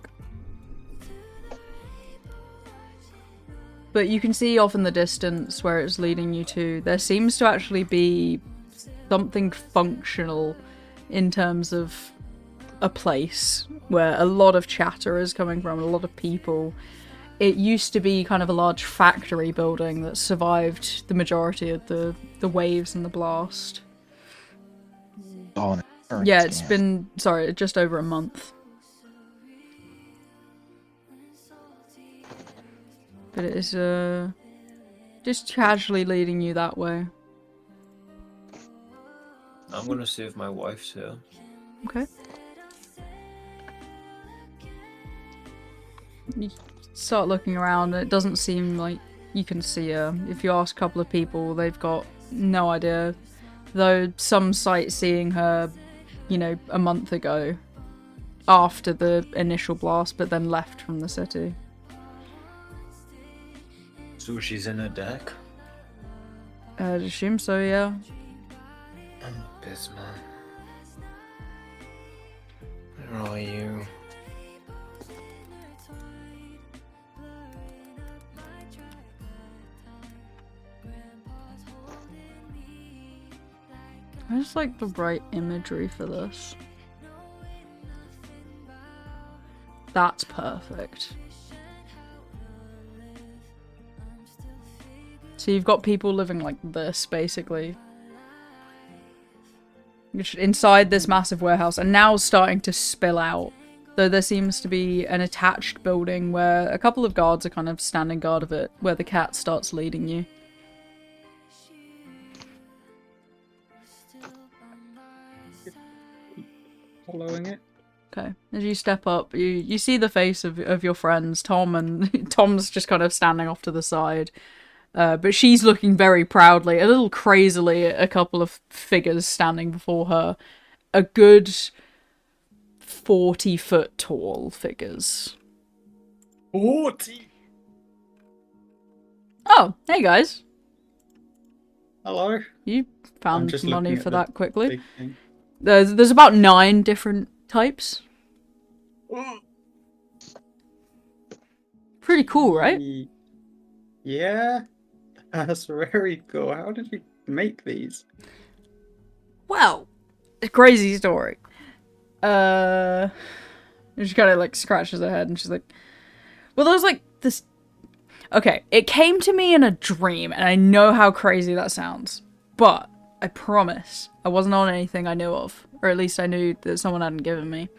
But you can see off in the distance where it's leading you to, there seems to actually be something functional in terms of a place where a lot of chatter is coming from, a lot of people. It used to be kind of a large factory building that survived the majority of the waves and the blast. Oh, Yeah, it's been, sorry, just over a month. But it is just casually leading you that way. I'm gonna see if my wife's here. Okay. You start looking around and it doesn't seem like you can see her. If you ask a couple of people, they've got no idea. Though some sightseeing her, you know, a month ago after the initial blast, but then left from the city. So she's in a deck? I'd assume so, yeah. Bisma. Where are you? I just like the right imagery for this. That's perfect. So you've got people living like this, basically. Inside this massive warehouse, and now starting to spill out. Though there seems to be an attached building where a couple of guards are kind of standing guard of it, where the cat starts leading you. Following it. Okay. As you step up, you see the face of your friends, Tom, and Tom's just kind of standing off to the side. But she's looking very proudly, a little crazily, at a couple of figures standing before her. A good 40-foot tall figures. 40! Oh, hey guys. Hello. You found just money looking at for the that quickly. big thing. There's about 9 different types. Pretty cool, right? Yeah. That's very cool. How did you make these? Well, a crazy story. She kind of like scratches her head and she's like, well, there was like this. Okay, it came to me in a dream, and I know how crazy that sounds, but I promise I wasn't on anything I knew of, or at least I knew that someone hadn't given me.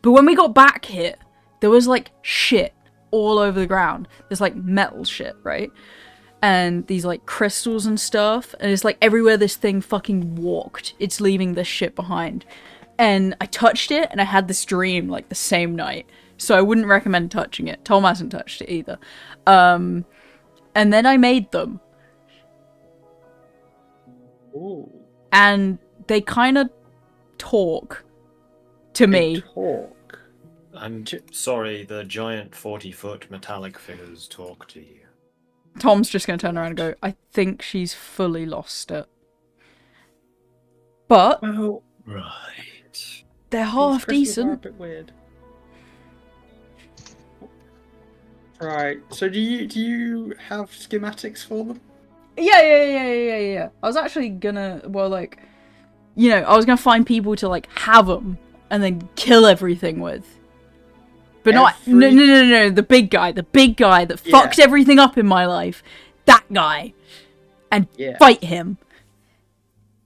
But when we got back here, there was like shit all over the ground. There's like metal shit, right? And these like crystals and stuff, and it's like everywhere this thing fucking walked, it's leaving this shit behind. And I touched it, and I had this dream like the same night, so I wouldn't recommend touching it. Tom hasn't touched it either. And then I made them. Ooh. And they kind of talk to me. Talk. I'm sorry, the giant 40-foot metallic figures talk to you. Tom's just going to turn around and go, I think she's fully lost it. But Well, Right. they're these half crystals are a decent. bit weird. Right. So do you have schematics for them? Yeah. I was actually gonna, well, like, you know, I was gonna find people to, like, have them and then kill everything with. But no, the big guy that fucks everything up in my life. That guy. And fight him.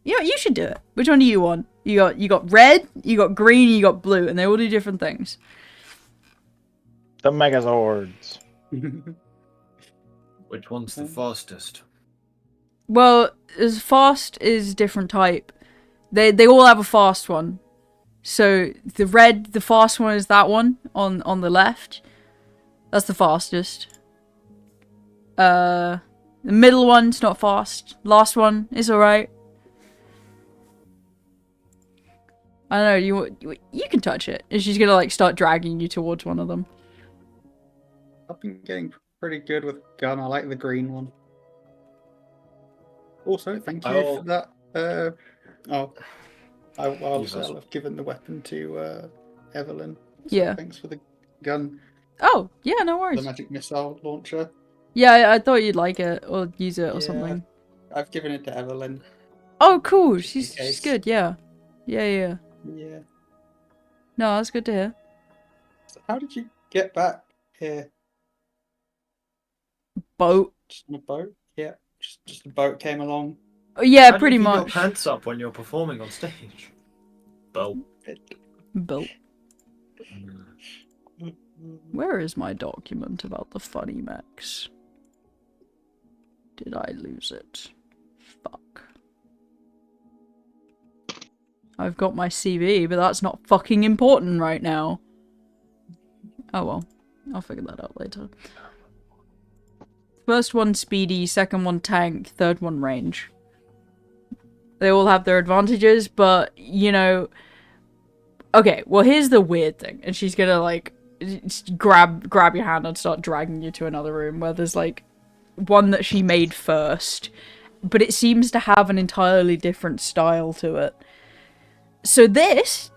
You know, you should do it. Which one do you want? You got red, you got green, you got blue, and they all do different things. The Megazords. Which one's the fastest? Well, as fast is different type. They all have a fast one. So the fast one is that one on the left. That's the fastest. The middle one's not fast. Last one is alright. I don't know, you can touch it. And she's gonna like start dragging you towards one of them. I've been getting pretty good with gun. I like the green one. Also, thank you for that. I'll have given the weapon to Evelyn. So yeah. Thanks for the gun. Oh, yeah, no worries. The magic missile launcher. Yeah, I thought you'd like it or use it or something. I've given it to Evelyn. Oh, cool. She's good. Yeah. Yeah. Yeah. No, that's good to hear. So how did you get back here? Boat. Just on a boat? Yeah. Just a boat came along. Yeah, How pretty do you keep much. your pants up when you're performing on stage? Boat. Where is my document about the funny mechs? Did I lose it? Fuck. I've got my CV, but that's not fucking important right now. Oh well. I'll figure that out later. First one speedy, second one tank, third one range. They all have their advantages, but, you know... Okay, well here's the weird thing. And she's gonna, like, grab your hand and start dragging you to another room where there's, like, one that she made first. But it seems to have an entirely different style to it. So that's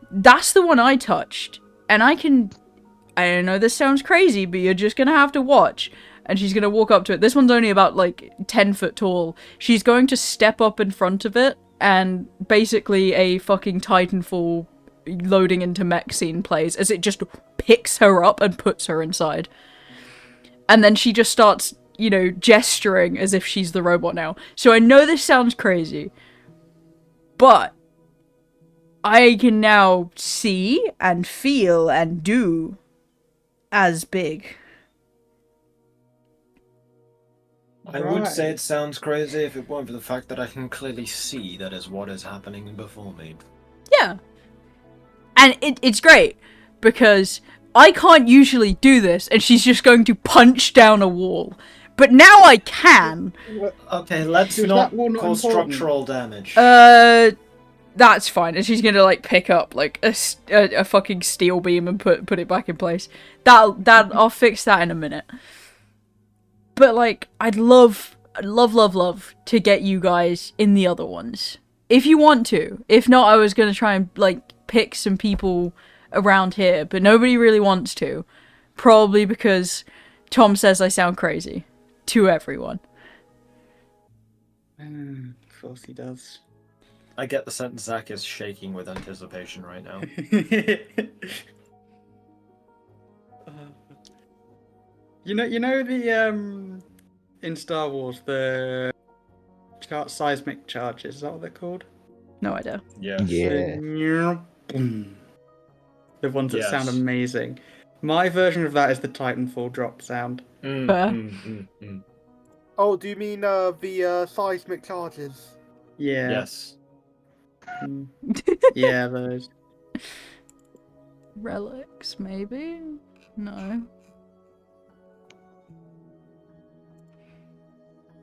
the one I touched. And I know this sounds crazy, but you're just gonna have to watch. And she's gonna walk up to it. This one's only about, like, 10 foot tall. She's going to step up in front of it, and basically a fucking Titanfall loading into mech scene plays as it just picks her up and puts her inside. And then she just starts, you know, gesturing as if she's the robot now. So I know this sounds crazy, but I can now see and feel and do as big. I would say it sounds crazy if it weren't for the fact that I can clearly see that is what is happening before me. Yeah. And it's great, because I can't usually do this, and she's just going to punch down a wall. But now I can. Okay, let's not cause structural damage. That's fine. And she's gonna, like, pick up, like, a fucking steel beam and put it back in place. I'll fix that in a minute. But, like, I'd love to get you guys in the other ones. If you want to. If not, I was gonna try and, like, pick some people around here, but nobody really wants to. Probably because Tom says I sound crazy. To everyone. Of course he does. I get the sense Zach is shaking with anticipation right now. You know the in Star Wars the seismic charges, is that what they're called? No idea. Yes. Yeah. The ones that sound amazing. My version of that is the Titanfall drop sound. Oh, do you mean the seismic charges? Yeah. Yes. Yeah, those. Relics, maybe? No.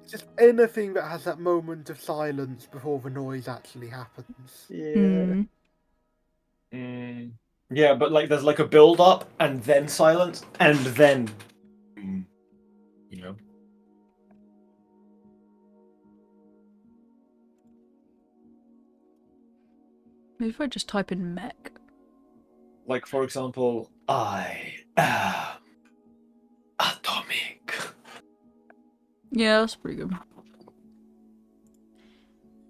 Just anything that has that moment of silence before the noise actually happens. Yeah. Yeah, but like there's like a build up and then silence and then you know. Maybe if I just type in mech. Like for example, I am atomic. Yeah, that's pretty good.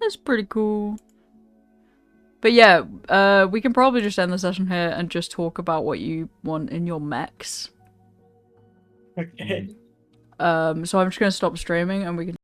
That's pretty cool. But yeah, we can probably just end the session here and just talk about what you want in your mechs. Okay. So I'm just gonna stop streaming and we can